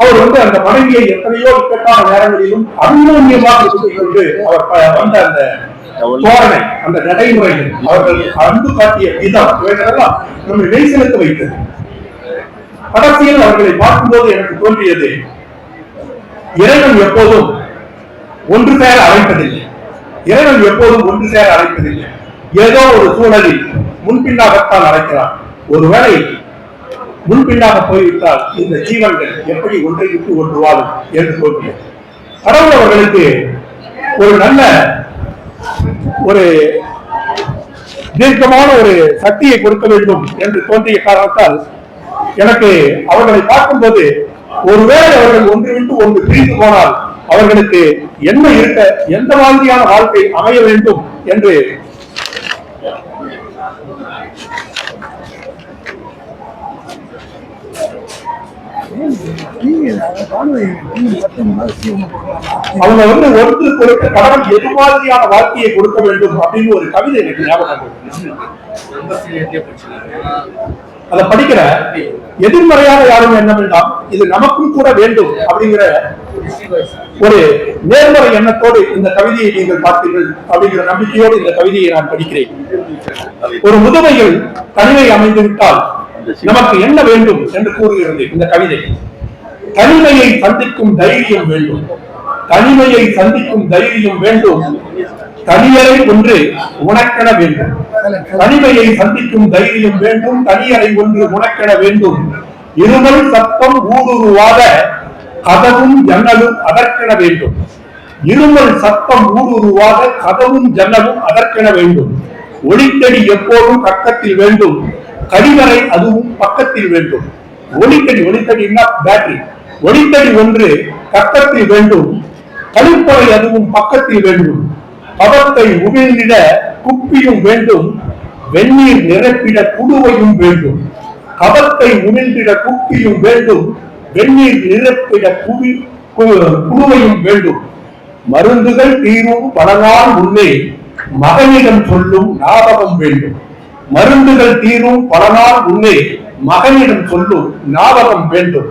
S5: அவர் அந்த மனைவியை எத்தனையோ இக்கட்டான நேரங்களிலும் அந்யோன்யமாக கொண்டு அவர் வந்த அந்த தோரணை, அந்த நடைமுறைகள், அவர்கள் அன்பு காட்டிய விதம், இவைகளெல்லாம் நம்மை மெய் செலுத்த வைத்தது. கடைசியில் அவர்களை பார்க்கும்போது எனக்கு தோன்றியது, இறைவன் எப்போதும் ஒன்று சேர அழைப்பதில்லை. இறைவன் எப்போதும் ஒன்று சேர அழைப்பதில்லை. ஏதோ ஒரு சூழலில் முன்பின்னாகத்தான் அழைக்கிறான். ஒருவேளை முன்பின்னாக போய்விட்டால் இந்த ஜீவன்கள் எப்படி ஒன்றை விட்டு ஒன்று வாழும் என்று தோன்றியது. கடவுள் அவர்களுக்கு ஒரு நல்ல ஒரு தீர்க்கமான ஒரு சக்தியை கொடுக்க வேண்டும் என்று தோன்றிய காரணத்தால் எனக்கு அவர்களை பார்க்கும்போது, ஒருவேளை அவர்கள் ஒன்று விட்டு ஒன்று பிரிந்து போனால் அவர்களுக்கு என்ன இருக்க, எந்த மாதிரியான வாழ்க்கை அமைய வேண்டும் என்று அவங்க ஒன்று கொடுக்க கடவுள் எது மாதிரியான வாழ்க்கையை கொடுக்க வேண்டும் அப்படின்னு ஒரு கவிதை எனக்கு ஞாபகம். அதை படிக்கிற எதிர்மறையாக யாரும் என்ன வேண்டாம், இது நமக்கும் கூட வேண்டும் அப்படிங்கிற ஒரு நேர்மறை எண்ணத்தோடு இந்த கவிதையை நீங்கள் பார்த்தீர்கள் அப்படிங்கிற நம்பிக்கையோடு இந்த கவிதையை நான் படிக்கிறேன். ஒரு முதுமையில் தனிமை அமைந்து விட்டால் நமக்கு என்ன வேண்டும் என்று கூறுகிறது இந்த கவிதை. தனிமையை சந்திக்கும் தைரியம் வேண்டும், தனிமையை சந்திக்கும் தைரியம் வேண்டும், தனியறை ஒன்று உனக்கென வேண்டும். தனிமையை சந்திக்கும் தைரியம் வேண்டும், தனியறை ஒன்று உனக்கென வேண்டும். இருமல் சத்தம் ஊடுருவாத கதவும் ஜன்னலும் அதற்கென வேண்டும். இருமல் சத்தம் ஊடுருவாத கதவும் ஜன்னலும் அதற்கென வேண்டும். ஒளித்தடி எப்போதும் பக்கத்தில் வேண்டும், கடிவரை அதுவும் பக்கத்தில் வேண்டும். ஒளித்தடி, ஒளித்தடினா பேட்டரி, ஒளித்தடி ஒன்று பக்கத்தில் வேண்டும், கழிப்பறை அதுவும் பக்கத்தில் வேண்டும். பவத்தை உமிழ்ந்திட குப்பியும் வேண்டும், வெந்நீர் நிரப்பிட குடுவையும் வேண்டும். கவத்தை உமிழ்ந்திட குப்பியும் வேண்டும், வெந்நீர் நிரப்பிட குடுவையும் வேண்டும். மருந்துகள் தீரும் பல நாள் முன்னே மகனிடம் சொல்லும் ஞாபகம் வேண்டும். மருந்துகள் தீரும் பல நாள் முன்னே மகனிடம் சொல்லும் ஞாபகம் வேண்டும்.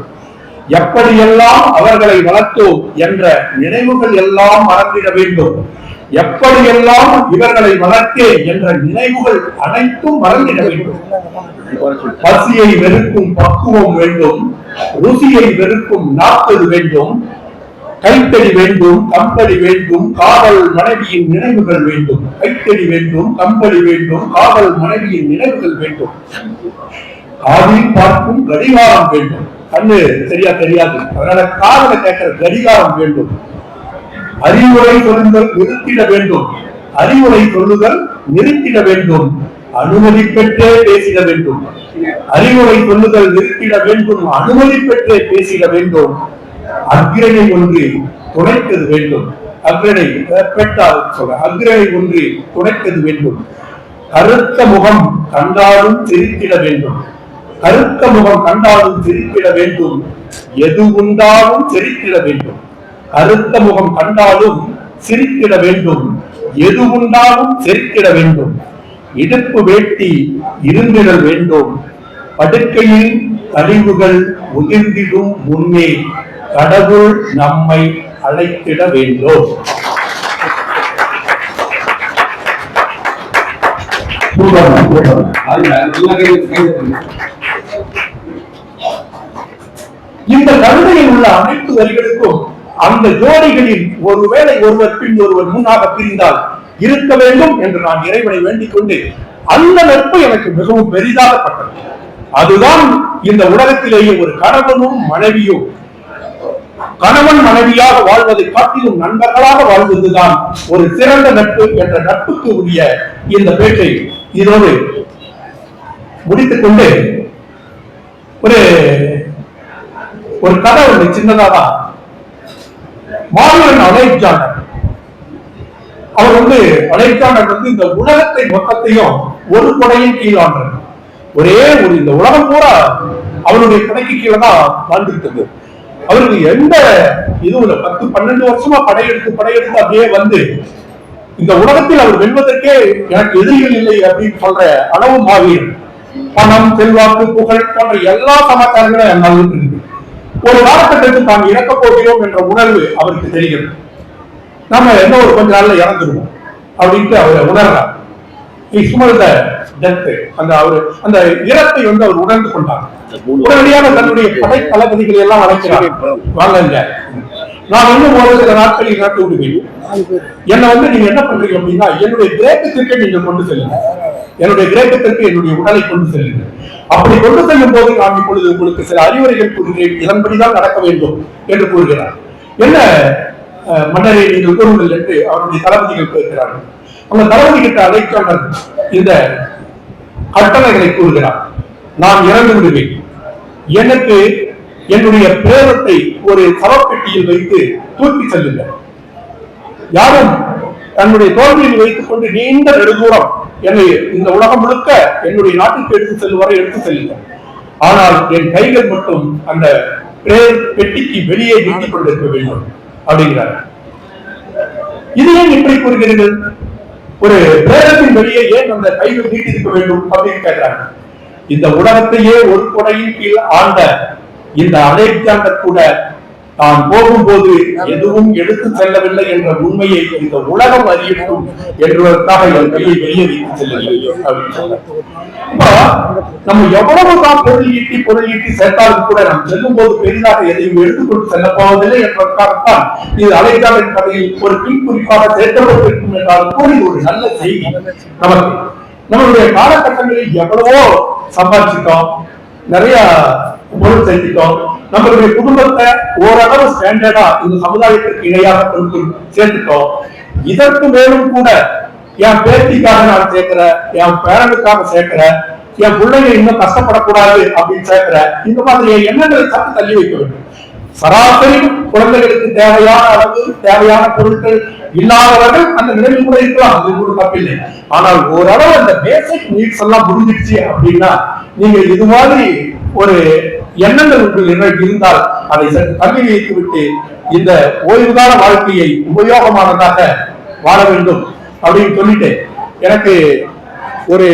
S5: எப்படியெல்லாம் அவர்களை வளர்த்தோம் என்ற நினைவுகள் எல்லாம் மறந்திட வேண்டும். எப்படியெல்லாம் இவர்களை வளர்த்தேன் என்ற நினைவுகள் அனைத்தும் மறந்திட வேண்டும். பசியை வெறுக்கும் பக்குவம் வேண்டும், ருசியை வெறுக்கும் நாற்பது வேண்டும். கைத்தடி வேண்டும், கம்பளி வேண்டும், காதல் மனைவியின் நினைவுகள் வேண்டும். கைத்தடி வேண்டும், கம்பளி வேண்டும், காதல் மனைவியின் நினைவுகள் வேண்டும். காதில் பார்க்கும் கடிகாரம் வேண்டும். கண்ணு சரியா தெரியாது, அதனால காதலை கேட்கிற கடிகாரம் வேண்டும். அறிவுரை சொல்லுதல் நிறுத்திட வேண்டும், அறிவுரை சொல்லுதல் நிறுத்திட வேண்டும். அனுமதி பெற்றே பேசிட வேண்டும், அறிவுரை சொல்லுதல் நிறுத்திட வேண்டும். அனுமதி பெற்றே பேசிட வேண்டும். அக்ரணை ஒன்று துணைக்கிறது வேண்டும், அக்ரணை பெற்றால் சொல்ற அக்ரணை ஒன்று துணைக்கிறது வேண்டும். கருத்த முகம் கண்டாலும் சிரித்திட வேண்டும், கருத்த முகம் கண்டாலும் சிரித்திட வேண்டும். எது உண்டாலும் சிரித்திட வேண்டும், கருத்த முகம் கண்டாலும் சிரித்திட வேண்டும். எது உண்டாலும் சிரித்திட வேண்டும். இடுப்பு வேட்டி இருந்திடல் வேண்டும், படுக்கையில் கழிவுகள் உதிர்ந்திடும் முன்னே கடவுள் நம்மை அழைத்திட வேண்டும். இந்த கவிதையில் உள்ள அனைத்து வரிகளுக்கும் அந்த ஜோடிகளில் ஒருவேளை ஒருவர் பின் ஒருவர் முன்னாக பிரிந்தால் இருக்க வேண்டும் என்று நான் இறைவனை வேண்டிக் கொண்டு அந்த நட்பு எனக்கு மிகவும் பெரிதாகப்பட்டது. அதுதான் இந்த உலகத்திலேயே ஒரு கணவனும் மனைவியும் கணவன் மனைவியாக வாழ்வதை காட்டிலும் நண்பர்களாக வாழ்வதுதான் ஒரு சிறந்த நட்பு என்ற நட்புக்கு உரிய இந்த பேச்சை இதோடு முடித்துக் கொண்டு ஒரு கதை ஒன்று சின்னதாக. மாவீரன் அலெக்சாண்டர் அவர் அலெக்சாண்டர் இந்த உலகத்தை மொத்தத்தையும் ஒரு கொடையின் கீழானார். ஒரே ஒரு இந்த உலகம் பூரா அவருடைய கடைக்கு கீழே தான் வாழ்ந்துட்டு. அவருக்கு எந்த இதுவும் 10-12 வருஷமா படையெடுத்து அப்படியே இந்த உலகத்தில் அவர் வெல்வதற்கே எனக்கு எதிரிகள் இல்லை அப்படின்னு சொல்ற அளவு மாவீரன். பணம், செல்வாக்கு, புகழ் போன்ற எல்லா சமாச்சாரங்களும் என்னால் இருக்கு. ஒரு காலகட்டத்தில் தான் இறக்க போகிறோம் என்ற உணர்வு அவருக்கு தெரிகிறது. நம்ம என்ன ஒரு கொஞ்ச நாள்ல இறந்துருவோம். அப்படின்ட்டு அவர் உணர்றார். அந்த இறப்பை வந்து அவர் உணர்ந்து கொண்டார். உடனடியாக தன்னுடைய படை தளபதிகளை எல்லாம் அழைக்கிறார். வாங்க, நான் இன்னும் ஒரு சில நாட்களில் நாட்டு விடுவேன். என்னை வந்து நீங்க என்ன பண்றீங்க அப்படின்னா, என்னுடைய கிரேக்கத்திற்கு நீங்க கொண்டு செல்லுங்க, என்னுடைய கிரேக்கத்திற்கு என்னுடைய உடலை கொண்டு செல்லுங்க. அப்படி கொண்டு செல்லும் போது நான் இப்பொழுது உங்களுக்கு சில அறிவுரைகள் கூறுகிறேன், இதன்படிதான் நடக்க வேண்டும் என்று கூறுகிறார். என்ன மன்னரை நீங்கள் கூறுங்கள் என்று அவருடைய தளபதிகள் கேட்கிறார்கள். அந்த தளபதி கிட்ட அலெக்சாண்டர் இந்த கட்டளைகளை கூறுகிறார். நான் இறந்து விடுவேன், எனக்கு என்னுடைய பிரேதத்தை ஒரு சவப்பெட்டியில் வைத்து தூக்கி செல்லுங்கள். யாரும் தன்னுடைய தோல்வியில் வைத்துக் கொண்டு நீண்ட நெடுதூரம் என்னை இந்த உலகம் முழுக்க என்னுடைய நாட்டுக்கு எடுத்து செல்லுவரை எடுத்து செல்லுங்கள். ஆனால் என் கைகள் மட்டும் அந்த பெட்டிக்கு வெளியே நீட்டிக் கொண்டிருக்க வேண்டும் அப்படிங்கிறார். இது ஏன் இப்படி கூறுகிறீர்கள்? ஒரு பிரேதத்தின் வெளியே ஏன் அந்த கைகள் நீட்டிருக்க வேண்டும் அப்படின்னு கேட்கிறாங்க. இந்த உலகத்தையே ஒரு கொடையின் கீழ் ஆண்ட இந்த அலெக்சாண்டர் கூட தான் போகும்போது எதுவும் எடுத்து செல்லவில்லை என்ற உண்மையை இந்த உலகம் அறியட்டும் என்பதற்காக என் கையை வெளியே வைத்து செல்லவில்லை. நம்ம எவ்வளவுதான் பொருள் ஈட்டி சேர்த்தாலும் கூட நாம் செல்லும் போது பெரிதாக எதையும் எடுத்துக்கொண்டு செல்ல போவதில்லை என்பதற்காகத்தான் இது அலெக்சாண்டரின் கதையில் ஒரு பின் குறிப்பாக சேர்க்கப்பட்டிருக்கும் என்றாலும் கூட இது ஒரு நல்ல செய்தி. நமக்கு நம்மளுடைய காலகட்டங்களில் எவ்வளவோ சம்பாதிச்சிட்டோம், நிறைய பொருள் சேர்த்துட்டோம், நம்மளுடைய குடும்பத்தை ஓரளவு ஸ்டாண்டர்டா இந்த சமுதாயத்திற்கு இணையாக சேர்த்துட்டோம். இதற்கு மேலும் கூட என் பேத்திக்காக நான் சேர்க்கிறேன், என் பேரனுக்காக சேர்க்கிறேன், என் பிள்ளைங்க இன்னும் கஷ்டப்படக்கூடாது அப்படின்னு சேர்க்கிறேன். இந்த மாதிரி எண்ணங்களை சற்று தள்ளி வைக்க வேண்டும். சராசரி குழந்தைகளுக்கு தேவையான அளவு தேவையான பொருட்கள் இல்லாதவர்கள் அந்த நிலையில் கூட இருக்கலாம், அது கூட தப்பில்லை. ஆனால் ஓரளவு அந்த பேசிக் நீட்ஸ் எல்லாம் முடிஞ்சிடுச்சு அப்படின்னா நீங்க இது மாதிரி ஒரு எண்ணங்கள் உங்கள் இருந்தால் அதை சற்று தள்ளி வைத்து விட்டு இந்த ஓய்வுகால வாழ்க்கையை உபயோகமானதாக வாழ வேண்டும் அப்படின்னு சொல்லிட்டு எனக்கு ஒரு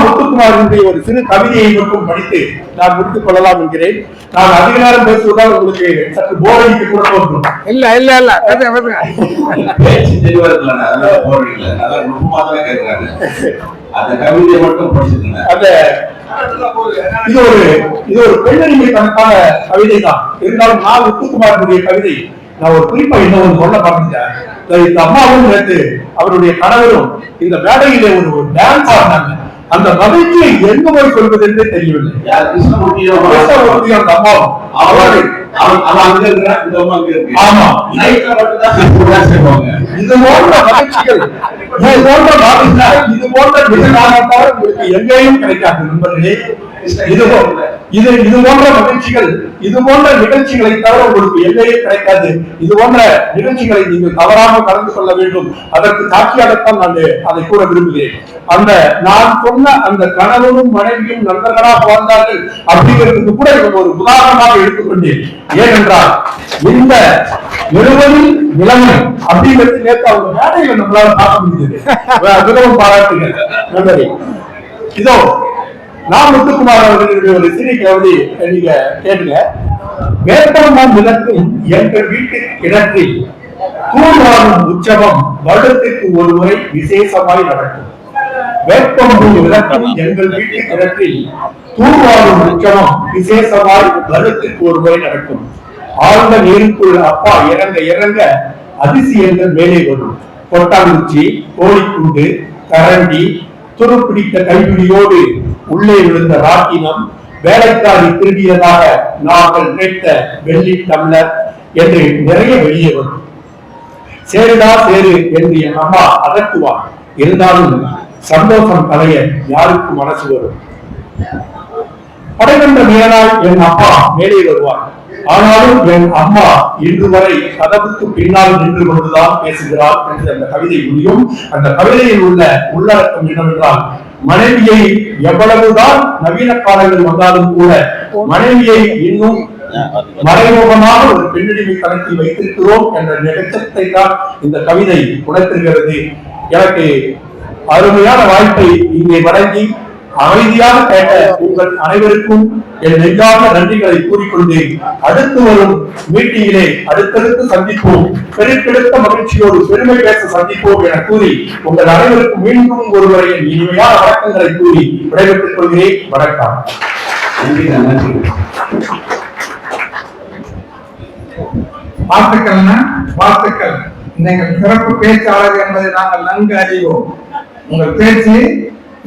S5: முத்துக்குமாரனுடைய ஒரு சிறு கவிதையை மட்டும் படித்து நான் முடித்துக் கொள்ளலாம் என்கிறேன். நான் அதிக நேரம் பேசுவதால் உங்களுக்கு சற்று போர் அடிக்க கூட தோன்றும்.
S3: இல்ல இல்ல இல்ல
S2: பேச்சு தெளிவதில்லை, அதெல்லாம் போர் அடிக்கல, அதெல்லாம் நுட்பமா தான் கேட்கிறாங்க. அந்த கவிதையை மட்டும் படிச்சிருக்கேன். அந்த இது ஒரு பெண்ணடிமை கணக்கான கவிதை தான். இருந்தாலும் நான் முத்துக்குமாரனுடைய கவிதை நான் ஒரு குறிப்பா இன்னும் சொல்ல பார்த்தேன். இந்த அம்மாவும் நேற்று அவருடைய கணவரும் இந்த மேடையிலே ஒரு டான்ஸ் ஆடினாங்க. அந்த மகிழ்ச்சியை எங்க போய் சொல்வது என்றே தெரியவில்லை. அந்த அம்மாவும் இது போன்ற மகிழ்ச்சிகள் இது போன்ற எங்கேயும் கிடைக்காது நண்பர்களே. இது போன்ற மகிழ்ச்சிகள், இது போன்ற நிகழ்ச்சிகளை தவிர உங்களுக்கு எல்லையே கிடைக்காது. இது போன்ற நிகழ்ச்சிகளை நீங்கள் தவறாமல் கலந்து கொள்ள வேண்டும். அதற்கு சாட்சியாகத்தான் நான் அதை கூற விரும்புகிறேன். அந்த நான் சொன்ன அந்த கணவனும் மனைவியும் நண்பர்களாக வாழ்ந்தார்கள் அப்படிங்கிறதுக்கு கூட ஒரு உதாரணமாக எடுத்துக்கொண்டேன். ஏனென்றால் இந்த 20 நிலைமை அப்படிங்கிறது நேற்று அவங்க மேடையில நம்மளால பார்க்க முடியுது. மிகவும் பாராட்டுகள் நண்பரே. இதோ நான் முத்துக்குமார் அவர்களுடைய ஒரு சிறிய கவிதை நீங்க கேட்டுங்க. வேப்பமும் விளக்கும் எங்கள் வீட்டு கிணற்றில் தூர்வாரும் உற்சவம் வருடத்திற்கு ஒரு முறை விசேஷமாய் நடக்கும். வேப்பமும் விளக்கும் எங்கள் வீட்டு கிணற்றில் தூர்வாரும் உற்சவம் விசேஷமாய் வருடத்திற்கு ஒரு முறை நடக்கும். ஆழ்ந்த நீருக்குள் அப்பா இறங்க இறங்க அதிசயங்கள் மேலே வரும். கொட்டாங்குச்சி, கோழிக்கூண்டு, கரண்டி, துருப்பிடித்த கைப்பிடியோடு உள்ளே விழுந்த ராட்டினம், வேலைக்காரி திருடியதாக நாங்கள் நினைத்த வெள்ளி டம்ளர் என்று நிறைய வெளியே வரும். சேருடா சேரு என்று என் அம்மா அதட்டுவார். இருந்தாலும் சந்தோஷம் கலைய யாருக்கு மனசு வரும். படைவென்ற மேலால் என் அப்பா மேலே வருவார். ஆனாலும் என் அம்மா இன்று வரை கதவுக்கு பின்னால் நின்று கொண்டுதான் பேசுகிறார் என்று அந்த கவிதை முடியும். அந்த கவிதையில் உள்ள உள்ளடக்கம் என்னவென்றால், மனைவியை எவ்வளவுதான் நவீன காலங்கள் வந்தாலும் கூட மனைவியை இன்னும் மறைமுகமாக ஒரு பெண்ணடிமை தளத்தில் வைத்திருக்கிறோம் என்ற நிகழ்ச்சத்தை தான் இந்த கவிதை உணர்த்துகிறது. எனக்கு அருமையான வாய்ப்பை இங்கே வழங்கி
S5: அமைதியாக கேட்ட உங்கள் அனைவருக்கும் என் நெஞ்சார்ந்த நன்றிகளை கூறிக்கொண்டு அடுத்து வரும் மீட்டிங்கிலே அடுத்தடுத்து சந்திப்போம், பெருக்கெடுத்த மகிழ்ச்சியோடு பெருமை பேச சந்திப்போம் என கூறி உங்கள் அனைவருக்கும் மீண்டும் ஒருவரை என் இனிமையான வணக்கங்களை கூறி விடைபெற்றுக் கொள்கிறேன். வணக்கம்.
S3: வாழ்த்துக்கள், வாழ்த்துக்கள். நீங்கள் சிறப்பு பேச்சாளர் என்பதை நாங்கள் நன்கு அறிவோம். உங்கள் பேச்சு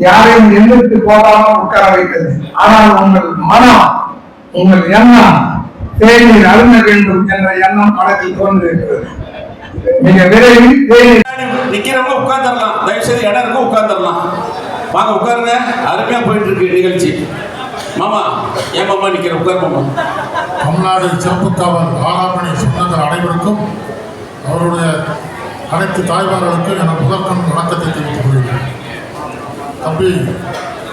S3: யாரையும் எதிர்த்து போகாமல் உட்கார வைத்தது. ஆனால் உங்கள் மனம், உங்கள் எண்ணம் தேநீர் அருந்த வேண்டும் என்ற எண்ணம் மனதில் தோன்றிருக்கிறது. மிக விரைவில் தேநீர்
S2: நிக்கிறவங்க உட்கார்ந்துடலாம், தயவு செய்து இடம் இருக்கும் உட்கார்ந்துடலாம். வாங்க உட்காருங்க. அருமையா போயிட்டு இருக்கு நிகழ்ச்சி. மாமா, ஏன் மாமா நிக்கிற? உட்கார் மாமா.
S6: தமிழ்நாடு சிறப்பு காவல் 6ஆம் மணி சொந்தங்கள் அனைவருக்கும் அவருடைய அனைத்து தாய்மார்களுக்கும் என முதற்கண் வணக்கத்தை தெரிவித்துக் கொள்கிறேன். தம்பி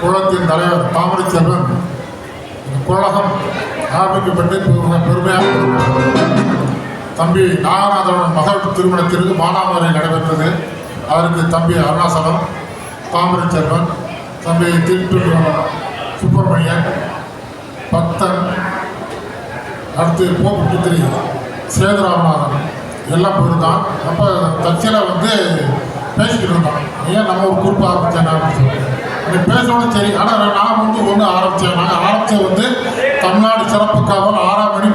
S6: குளத்தின் தலைவர் தாமரை செல்வன் குழகம் ஆரம்பிக்கப்பட்டு பெருமையாக தம்பி நாகநாதன் மகள் திருமணத்திற்கு மானாமரை நடைபெற்றது. அதற்கு தம்பி அருணாசலம், தாமரை செல்வன், தம்பி திருப்பூர் சுப்பிரமணியன், பக்தன், அடுத்து போப்பு புத்திரி சேதுராமநாதன் எல்லாம் போயிருந்தான். அப்போ தற்செயலாக பேசிக்கிட்டு இருந்தோம். ஏன் நம்ம ஒரு குரூப் ஆரம்பித்தேன் அப்படின்னு சொல்லி அப்படி பேசணும். சரி, ஆனால் நான் ஒன்று ஆரம்பித்தேன். நாங்கள் ஆரம்பித்தது தமிழ்நாடு சிறப்பு காவல் 6ஆம் மணி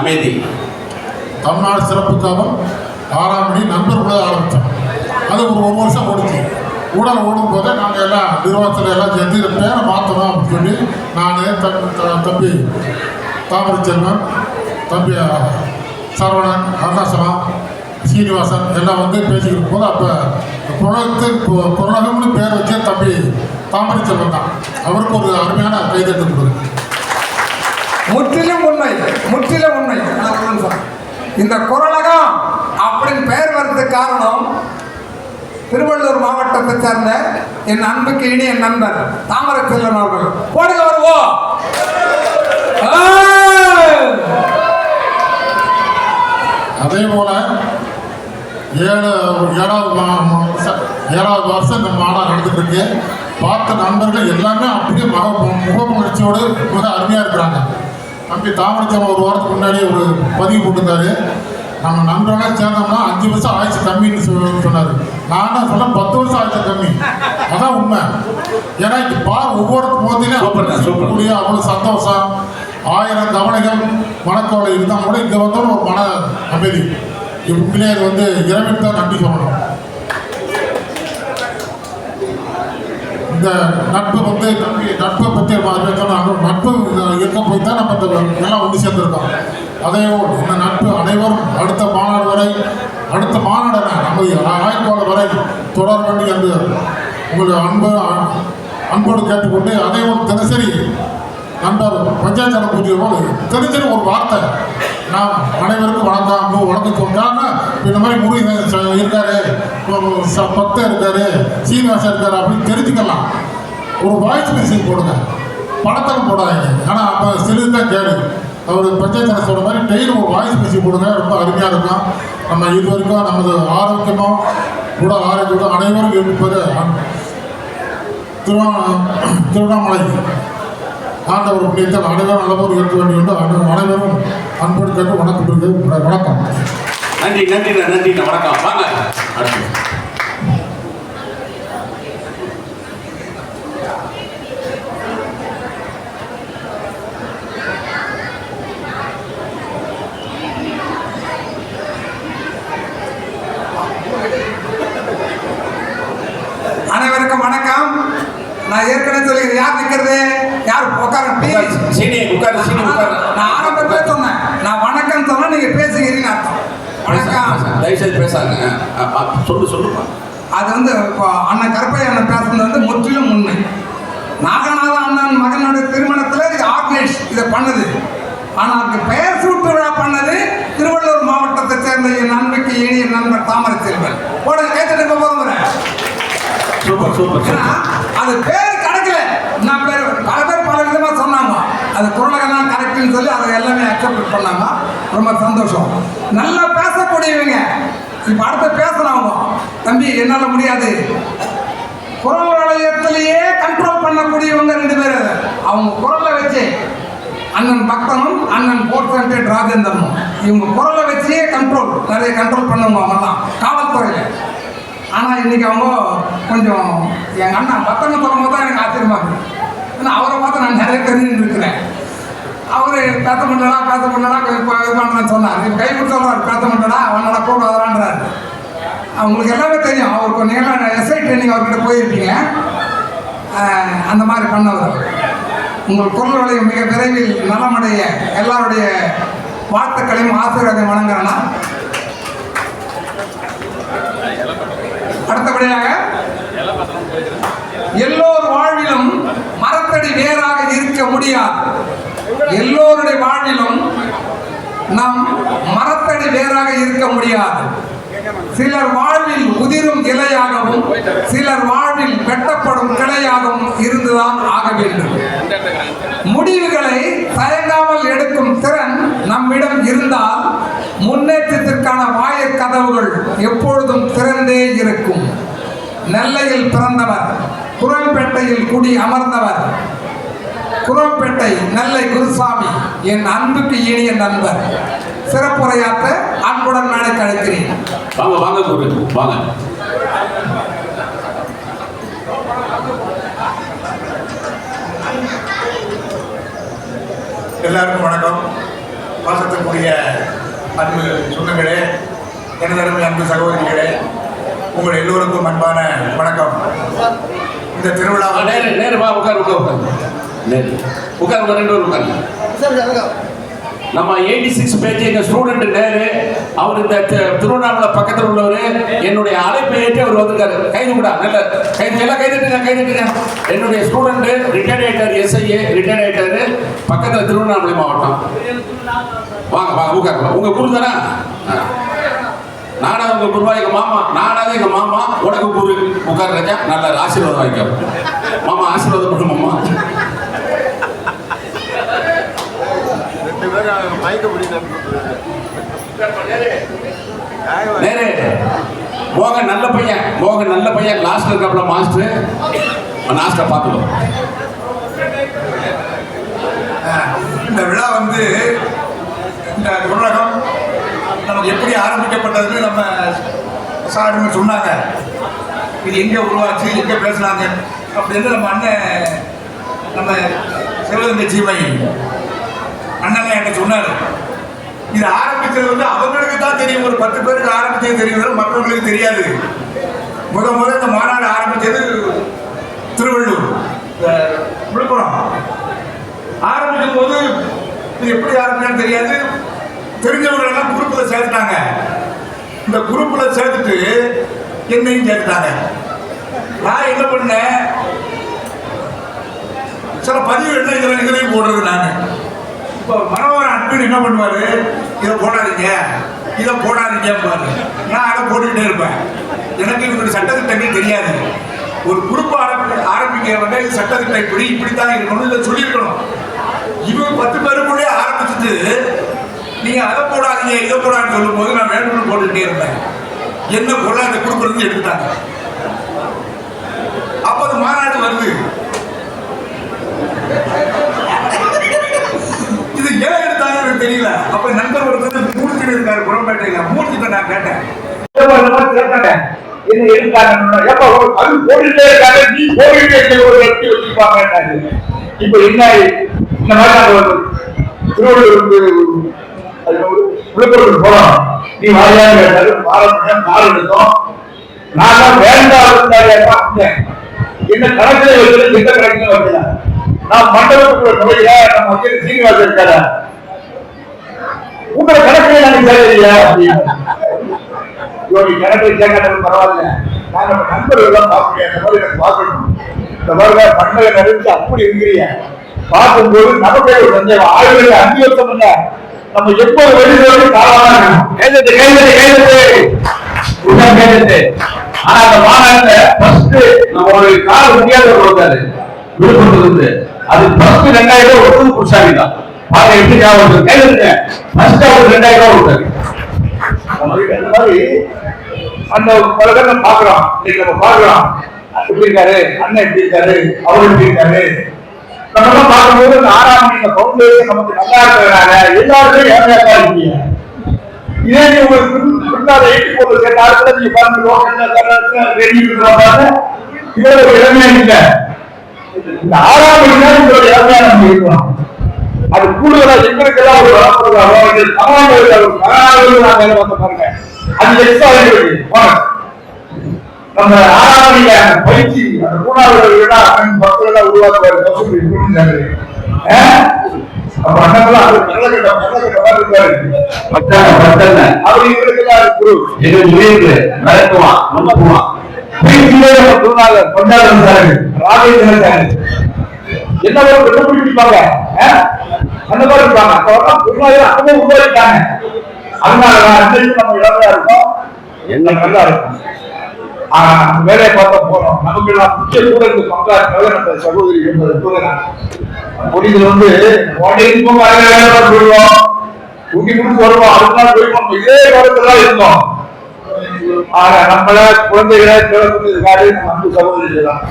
S2: அமைதி
S6: தமிழ்நாடு சிறப்பு காவல் 6ஆம் மணி நண்பர்களோட ஆரம்பித்தோம். அது ஒரு வருஷம் ஓடிச்சு. ஊடல் ஓடும் போதே நாங்கள் எல்லாம் நிர்வாகத்தில் எல்லாம் சேர்ந்து இதை பேரை மாற்றணும் அப்படின்னு சொல்லி நான் தம்பி தாமரை செல்வன், தம்பி சரவணன், அருணாசலம், சீனிவாசன் எல்லாம் பேசிக்கிட்டு போது அப்போ குரலகம்னு பேர் வச்ச தம்பி தாமரை செல்வன் தான். அவருக்கு ஒரு அருமையான கைதட்டு கொடுக்குது.
S3: முற்றிலும் உண்மை, முற்றிலும் உண்மை. இந்த குரலகம் அப்படின்னு பெயர் வர்றதுக்கு காரணம் திருவள்ளூர் மாவட்டத்தை சேர்ந்த என் அன்புக்கு இனிய நண்பர் தாமரை செல்வன் அவர்கள். போடுங்க வருவோம்.
S6: அதே போல 7வது வருஷம் இந்த மாநாடு நடந்துட்டு இருக்கு. பார்த்த நண்பர்கள் எல்லாமே அப்படியே முகமகிழ்ச்சியோடு மிக அருமையாக இருக்கிறாங்க. தம்பி தாமரைச்சம் ஒரு வாரத்துக்கு முன்னாடி ஒரு பதிவு போட்டிருந்தாரு. நம்ம நண்பர்களாக சேர்ந்தோம்னா 5 வருஷம் ஆயிடுச்சு கம்மின்னு சொன்னார். நான் தான் சொன்னேன் 10 வருஷம் ஆயிடுச்சு கம்மி. அதான் உண்மை. ஏன்னா இப்போ ஒவ்வொரு போதிலையும் அவ்வளோ சந்தோஷம், 1000 கவலைகள் மனக்கவலை இருந்தால் கூட இங்கே வந்தோம் ஒரு மன அமைதி. உண்மையிலே அது இறைவனுக்கு தான் நன்றி சொல்லணும். இந்த நட்பு நட்பை பற்றி நட்பு இருக்க போய் தான் நம்ம எல்லாம் சேர்ந்துருக்கோம். அதே இந்த நட்பு அனைவரும் அடுத்த மாநாடு வரை, அடுத்த மாநாடு நம்ம ஆய்வாளர் வரை தொடர வேண்டி என்று உங்களை அன்போடு கேட்டுக்கொண்டு, அதே தினசரி நண்பர் பஞ்சாயத்து பூஜை போது தெரிஞ்சு ஒரு வார்த்தை நான் அனைவருக்கும் வணக்கம் சொல்லிட்டாங்க. இந்த மாதிரி முருகன் இருக்காரு, பக்தன் இருக்காரு, சீனிவாசன் இருக்காரு அப்படின்னு தெரிஞ்சுக்கலாம். ஒரு வாய்ஸ் மெசேஜ் போடுங்க, படத்தில் போடாதீங்க. ஆனால் அப்போ சிறிது தான் கேடு. அவர் பஞ்சாயத்து சொல்கிற மாதிரி டெய்லி ஒரு வாய்ஸ் மெசேஜ் போடுங்க, ரொம்ப அருமையாக இருக்கும். நம்ம இது வரைக்கும் நமது ஆரோக்கியமாக உடல் ஆரோக்கியம் அனைவரும் இருப்பது திருவண்ணாமலை ஆண்டவர் புண்ணியத்தில் அனைவரும் நல்லபோது இருக்க வேண்டும் என்று அனைவரும் அன்போடு கேட்டு வணக்கம்.
S2: நன்றி. வணக்கம். வாங்க
S3: அனைவருக்கும் வணக்கம். நான் ஏற்கனவே சொல்லிக்கிறேன். யார் நிற்கிறது? யார் உட்கார? நான் ஆரம்பத்தில் சொன்னேன், நான் வணக்கம் சொன்னா நீங்க பேசுகிறீங்கன்னு அர்த்தம். வணக்கம்.
S2: தயவுசெய்து பேசாங்க. சொல்லுப்பா.
S3: அது இப்போ அண்ணன் கருப்பை அண்ணன் பேசுனது முற்றிலும் உண்மை. நாகநாத அண்ணன் மகனுடைய திருமணத்தில் இது ஆர்கனைஸ் இதை பண்ணுது. ஆனால் அதுக்கு பெயர் சூட்டு விழா பண்ணது திருவள்ளூர் மாவட்டத்தை சேர்ந்த என் நண்பருக்கு இனிய நண்பர் தாமரை செல்வன். போட கேட்டுட்டு போகிறேன். அது பேர் கிடைக்கல. நான் பேர் பல பேர் பல விதமாக சொன்னாங்க. அது குரலகம் தான் கரெக்டுன்னு சொல்லி அதை எல்லாமே அக்செப்ட் பண்ணாங்க. ரொம்ப சந்தோஷம். நல்லா பேசக்கூடியவங்க இப்போ அடுத்த பேசுனவங்க, தம்பி என்னால் முடியாது, குரல் வளையத்திலேயே கண்ட்ரோல் பண்ணக்கூடியவங்க 2 பேர். அவங்க குரலை வச்சு அண்ணன் பக்தனும் அண்ணன் போர்ட் ராஜேந்திரனும் இவங்க குரலை வச்சே நிறைய கண்ட்ரோல் பண்ணுவாங்க. அவங்க தான் காவல்துறையில். ஆனால் இன்னைக்கு அவங்க கொஞ்சம் எங்கள் அண்ணன் பக்தனை சொல்லும்போது தான் எனக்கு ஆச்சரியமா இருக்குது. ஏன்னா அவரை பார்த்து நான் நிறைய தெரிஞ்சுட்டு இருக்கிறேன். அவரு பேச முடியலடா இது பண்ணுறேன்னு சொன்னார். இப்போ கை கொடுத்து சொல்கிறார், பேச முடியலடா அவனோட கூட வரான்றாரு. அவங்களுக்கு எல்லாமே தெரியும். அவருக்கு நீங்கள் எஸ்ஐ ட்ரைனிங் அவர்கிட்ட போயிருப்பீங்க. அந்த மாதிரி பண்ணவர். உங்கள் குரல் வளையம் மிக விரைவில் நலமடைய எல்லாருடைய வாழ்த்துக்களையும் ஆசீர்வாதம் வழங்குறேன்னா. அடுத்தபடியாக எல்லோர் வாழ்விலும் மரத்தடி வேறாக இருக்க முடியாது. எல்லோருடைய வாழ்விலும் நாம் மரத்தடி வேறாக இருக்க முடியாது. சிலர் வாழ்வில் உதிரும் இலையாகவும் சிலர் வாழ்வில் வெட்டப்படும் கிளையாகவும் இருந்துதான் ஆக வேண்டும். முடிவுகளை தயங்காமல் எடுக்கும் திறன் நம்மிடம் இருந்தால் முன்னேற்றத்திற்கான வாயிற் கதவுகள் எப்பொழுதும் திறந்தே இருக்கும். நெல்லையில் பிறந்தவர், குரம்பேட்டையில் குடி அமர்ந்தவர், குரம்பேட்டை நெல்லை குருசாமி என் அன்புக்கு இனிய நண்பர். சிறப்புரையாற்ற அன்புடன் நாளை கழிக்கிறேன்.
S2: வாங்க வாங்க குரு வாங்க.
S1: எல்லாருக்கும் வணக்கம். பாசத்திற்குரிய அன்பு சொந்தங்களே, எனதருமை அன்பு சகோதரிகளே, உங்கள் எல்லோருக்கும் அன்பான வணக்கம். இந்த திருவிழா
S2: நேரு வா, உட்கார் நேரு உட்கார் 2 பேர் உட்கார். நம்ம 86 பேஜ் எங்க ஸ்டூடெண்ட் நேரு, அவர் இந்த திருவண்ணாமலை பக்கத்தில் உள்ளவர். என்னுடைய அழைப்பை ஏற்றி அவர் வந்திருக்காரு. கைது கூட நல்ல கைது, எல்லாம் கைதுட்டுங்க. என்னுடைய ஸ்டூடெண்ட் ரிட்டையர்ட் ஆயிட்டார், எஸ்ஐஏ ரிட்டையர்ட் ஆயிட்டாரு, பக்கத்தில் திருவண்ணாமலை மாவட்டம். வாங்க வாங்க உட்கார். உங்க குரு தானே? நானா உங்க குருவா? எங்க மாமா. நானாதான் எங்க மாமா, உனக்கு குரு. உட்கார் ராஜா, நல்ல ஆசீர்வாதம் வாங்கிக்கோ. மாமா ஆசீர்வாதம் பண்ணு மாமா. மோகன் நல்ல பையன் லாஸ்ட்ல இருக்கப்பல மாஸ்டர் பார்த்துக்கோ.
S1: இந்த விழா வந்து இந்த உலகம் நமக்கு எப்படி ஆரம்பிக்கப்பட்டதுன்னு நம்ம சாருன்னு சொன்னாங்க. இது எங்கே உருவாச்சு, எங்கே பேசுனாங்க அப்படின்னு நம்ம அண்ணன், நம்ம சிவகங்கை சீமை அண்ணன் என்கிட்ட சொன்னார். இது ஆரம்பிச்சது வந்து அவங்களுக்கு தான் தெரியும். ஒரு 10 பேருக்கு ஆரம்பிச்சது தெரியும், மற்றவங்களுக்கு தெரியாது. முதல் இந்த மாநாடு ஆரம்பிச்சது திருவள்ளூர், விழுப்புரம். ஆரம்பிக்கும் போது இது எப்படி ஆரம்பிச்சான்னு தெரியாது. தெரிஞ்சவங்களெல்லாம் குரூப்பில் சேர்த்துட்டாங்க. இந்த குரூப்பில் சேர்த்துட்டு என்னையும் சேர்த்துட்டாங்க. நான் என்ன பண்ணேன், சில பதிவு இதனையும் போடுறது. நான் இப்போ மனோகரன் அட்மின் என்ன பண்ணுவார், இதை போடாதீங்க பாரு. நான் அதை போட்டுக்கிட்டே இருப்பேன். எனக்கு இவங்களுக்கு சட்டத்திட்டங்கள் தெரியாது. ஒரு குரூப் ஆரம்பிக்கிறவங்க இது சட்டத்திட்டம் இப்படித்தான் இருக்கணும், இதை சொல்லியிருக்கணும். இவங்க 10 பேருக்குள்ளே ஆரம்பிச்சுட்டு நீங்க அதை போடாதீங்க இதை போடாதுன்னு சொல்லும் போது நான் வேணும்னு போட்டுக்கிட்டே இருந்தேன். என்ன பொருள் அந்த குரூப்ல இருந்து எடுத்துட்டாங்க. அப்ப அது மாநாடு வருது. இது ஏன் எடுத்தாங்க எனக்கு தெரியல. அப்ப நண்பர் ஒருத்தர் மூர்த்தி இருக்காரு குரம்பேட்டையில. மூர்த்திட்ட நான் கேட்டேன், என்ன எடுத்தாங்க? போட்டுட்டே இருக்காங்க, நீ போட்டுட்டே ஒரு இடத்தை வச்சுப்பாங்க. இப்ப என்ன இந்த மாதிரி விழுப்புரத்துக்கு போனோம். நீ வாரியாக கேட்டாரு, கால் எடுத்தோம். நான் தான் வேண்டாம் என்ன கணக்கில் வைக்கிறது, எந்த கணக்கில் வைக்கல. நான் மண்டபத்துக்குள்ள நுழைய நம்ம வந்து சீனிவாசன் இருக்காரு, உங்களை கணக்கில் நாங்க தேவையில்லையா அப்படின்னு. கணக்கில் கேட்காத பரவாயில்ல, நான் நம்ம நண்பர்கள் தான் பார்க்க அந்த மாதிரி எனக்கு பார்க்கணும். இந்த மாதிரி பண்டகை நிறைஞ்சு அப்படி இருக்கிறீங்க பார்க்கும்போது நமக்கே ஒரு சந்தேகம். 5 வருஷம் இல்ல, நம்ம எப்போது வெளியே காலமாக ஆனா அந்த மாநாட்டில் ஃபர்ஸ்ட் நம்ம ஒரு கால முடியாத கொடுத்தாரு விழுப்புரத்துல இருந்து. அது ஃபர்ஸ்ட் 2000 ரூபாய் ஒருத்தது குருசாமி தான். பாருங்க எப்படி ஞாபகம் கையில ஃபர்ஸ்ட் அவர் 2000 ரூபாய் கொடுத்தாரு. அந்த மாதிரி அந்த பலகை பாக்குறோம், இன்னைக்கு நம்ம பாக்குறோம். எப்படி இருக்காரு, அண்ணன் எப்படி இருக்காரு, அவர் எப்படி இருக்காரு, நம்ம பார்க்கும்போது இந்த 6ஆம் மணி பவுண்டேஷன் நமக்கு நல்லா இருக்கிறதுனால எல்லாருமே ஏழையா இருக்கீங்க. இதே நீ உங்களுக்கு பின்னால 84 சேர்ந்த ஆட்களை நீங்க பாருங்க, இவ்வளவு இளமையா இல்ல. இந்த 6ஆம் மணி தான் இவ்வளவு இளமையா நம்ம இருக்கலாம். அது கூடுதலா எங்களுக்கெல்லாம் ஒரு வளப்படுறாங்க பாருங்க. அது எக்ஸ்ட்ரா நம்ம 6ஆம் மணியில பயிற்சி அந்த 3வது விட மக்கள் உருவாக்குவாரு. அப்ப அண்ணெல்லாம் அது நல்ல கட்டம் இருக்காரு. அவர் எங்களுக்கெல்லாம் குரு எங்களுக்கு நடத்துவான் நம்புவான். கொண்டாடுறோம் சார், ராஜேந்திரன் சார் என்ன கண்டுபிடிப்பாங்க, அந்த மாதிரி இருப்பாங்க. அப்பவே உருவாக்கிட்டாங்க. அதனாலதான் நம்ம இளமையா இருக்கோம், என்ன நல்லா இருக்கும். வேலையை பார்த்த போறோம். நமக்கு எல்லாம் முக்கிய கூட இருந்து பங்காற்ற நம்ம சகோதரி என்பது முடிஞ்சது சொல்லுவோம், தூக்கி முடிச்சு வருவோம். அடுத்த நாள் போயிருப்போம். இதே காலத்துலாம் இருந்தோம். ஆனா நம்மள குழந்தைகளை தேவைப்பட்டதுக்காக நம்ம அன்பு சகோதரிகள் தான்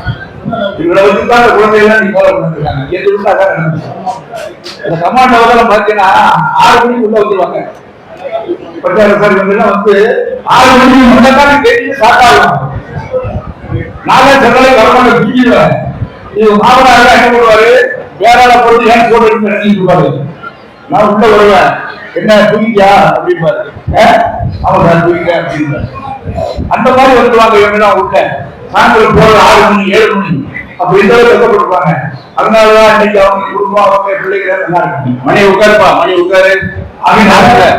S1: இவரை வச்சுதான் அந்த குழந்தைகள் நீங்க போல பண்ணிருக்காங்க. எது இந்த கமாண்டோதெல்லாம் பாத்தீங்கன்னா 6 மணிக்கு உள்ள வந்துருவாங்க. பஞ்சாயத்து வந்து 6 மணிக்கு முன்னாடி கேட்டு ஸ்டார்ட் ஆகும். நானே சென்னை கவர்மெண்ட் பிடிச்சிடுவேன். இது மாமனார் என்ன பண்ணுவாரு, வேற ஆளை பொறுத்து ஏன் போட்டு நினைச்சுப்பாரு. நான் உள்ள வருவேன், என்ன தூக்கியா அப்படின்பாரு. அவன் சார் தூக்கிட்டேன் அப்படின்னு அந்த மாதிரி வந்துருவாங்க. இவங்க உள்ள சாயந்தரம் போற 6 மணி 7 மணி அப்படின்னு கஷ்டப்பட்டுருப்பாங்க. அதனாலதான் இன்னைக்கு அவங்க குடும்பம் அவங்க பிள்ளைகள் நல்லா இருக்கு. மணி உட்காருப்பா, மணி உட்காரு அப்படின்னு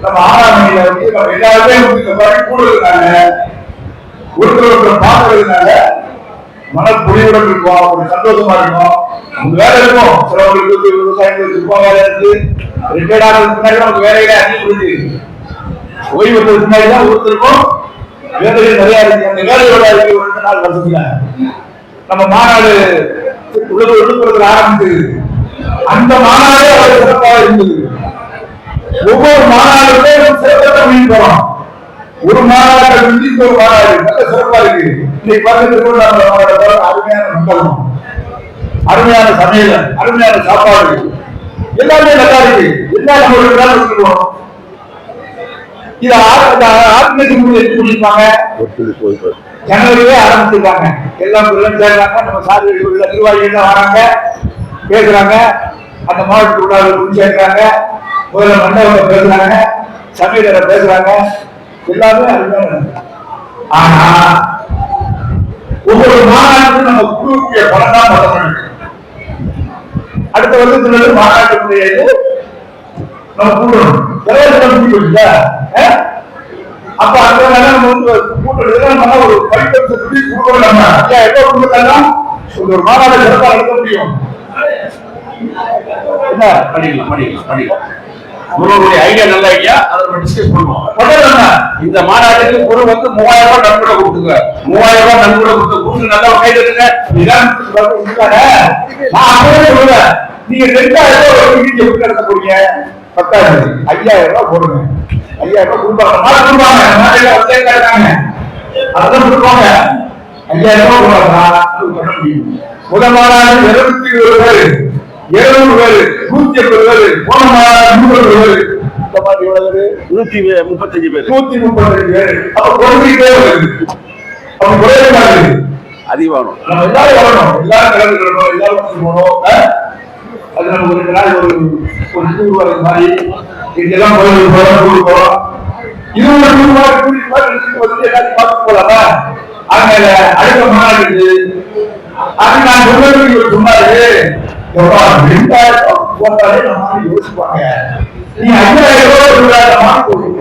S1: நம்ம 6ஆம் மணியில நம்ம எல்லாருமே இந்த மாதிரி கூடுதல்னால ஒருத்தர் பார்க்கறதுனால மன பொலிவுடன் இருக்கும், ஒரு சந்தோஷமா இருக்கும். நமக்கு வேலை இருக்கும், சிலவங்களுக்கு விவசாயத்துக்கு இருக்கும், வேலை இருக்கு. ரிட்டையர்ட் ஆகிறதுக்கு முன்னாடி நமக்கு வேலையில அதிகப்படுது. ஓய்வு பெற்றதுக்கு முன்னாடி தான் ஒருத்தருக்கும் வேலைகள் நிறைய இருக்கு. அந்த வேலையோட இருக்கு. 2 நாள் வருஷத்துல நம்ம மாநாடு விழுப்புரத்துல ஆரம்பிச்சது. அந்த மாநாடே அவ்வளவு சிறப்பாக இருந்தது. ஒவ்வொரு மாநாடுமே சிறப்பாக போறோம். ஒரு மாநாடு ஒரு மாநாடு நல்ல சிறப்பா இருக்கு. இன்னைக்கு அருமையான மண்டலம், அருமையான சமையல், அருமையான சாப்பாடு, எல்லாமே நல்லா இருக்கு. எல்லாரும் ஒரு நாள் வச்சுக்குவோம். இது ஆர்கனைசேஷன் பண்ணிருப்பாங்க. ஜனவரியே ஆரம்பிச்சிருக்காங்க. எல்லாம் சேர்றாங்க. நம்ம சாதி நிர்வாகிகள் வராங்க, பேசுறாங்க. அந்த மாவட்டத்துக்குள்ள சேர்க்கிறாங்க. முதல்ல மண்டபத்தை பேசுறாங்க, சமையல பேசுறாங்க. எல்லாமே அருமையான. ஆனா ஒவ்வொரு மாநாட்டுக்கும் நம்ம குழுக்கிய பலம் தான் மதம். அடுத்த வருஷத்துல மாநாட்டுடைய நம்ம கூட்டணும். அப்ப அந்த நம்ம கூட்டம் ஒரு 5 வருஷத்துக்கு கூட்டணும். நம்ம எவ்வளவு கொடுத்தாலும் ஒரு மாநாடு சிறப்பாக நடத்த முடியும். என்ன பண்ணிக்கலாம் பண்ணிக்கலாம் பண்ணிக்கலாம். குருவுடைய ஐடியா நல்ல ஐடியா, அதை நம்ம டிஸ்கஸ் பண்ணுவோம். இந்த மாநாட்டுக்கு குரு 3000 ரூபாய் நன்கொடை கொடுத்துங்க. 3000 ரூபாய் நன்கொடை கொடுத்து குரு நல்லா கை தட்டுங்க. நான் அப்படியே சொல்லுவேன், நீங்க 2000 ரூபாய் நடத்த போறீங்க, 10,000 5000 ரூபாய் போடுங்க. 5000 ரூபாய் கொடுப்பாங்க, கொடுப்பாங்க. அதான் கொடுப்பாங்க. 5000 ரூபாய் கொடுப்பாங்க. முதல் மாநாடு 71 பேர், 700 பேர், 150 பேர், போன மாநாடு 100 பேர். இந்த மாதிரி எவ்வளவு பேர்? 135 பேர். 135 பேர். அப்ப குறைஞ்சிட்டே வருது. அப்ப குறைய மாட்டேங்குது, அதிகமாகணும். நம்ம எல்லாரும் வரணும், எல்லாரும் கலந்துக்கணும், எல்லாரும் போகணும். அது நம்ம ஒரு நாள் ஒரு டூர் வர மாதிரி இதெல்லாம் கோயிலுக்கு போறோம், டூர் போறோம். இது ஒரு டூர் வந்து எல்லாத்தையும் பார்த்து போலாமா? அதனால அடுத்த மாநாடு அது நான் சொல்றது சொன்னாரு. 2000 போட்டாலே நம்ம யோசிப்பாங்க, நீ 5000 ரூபாய்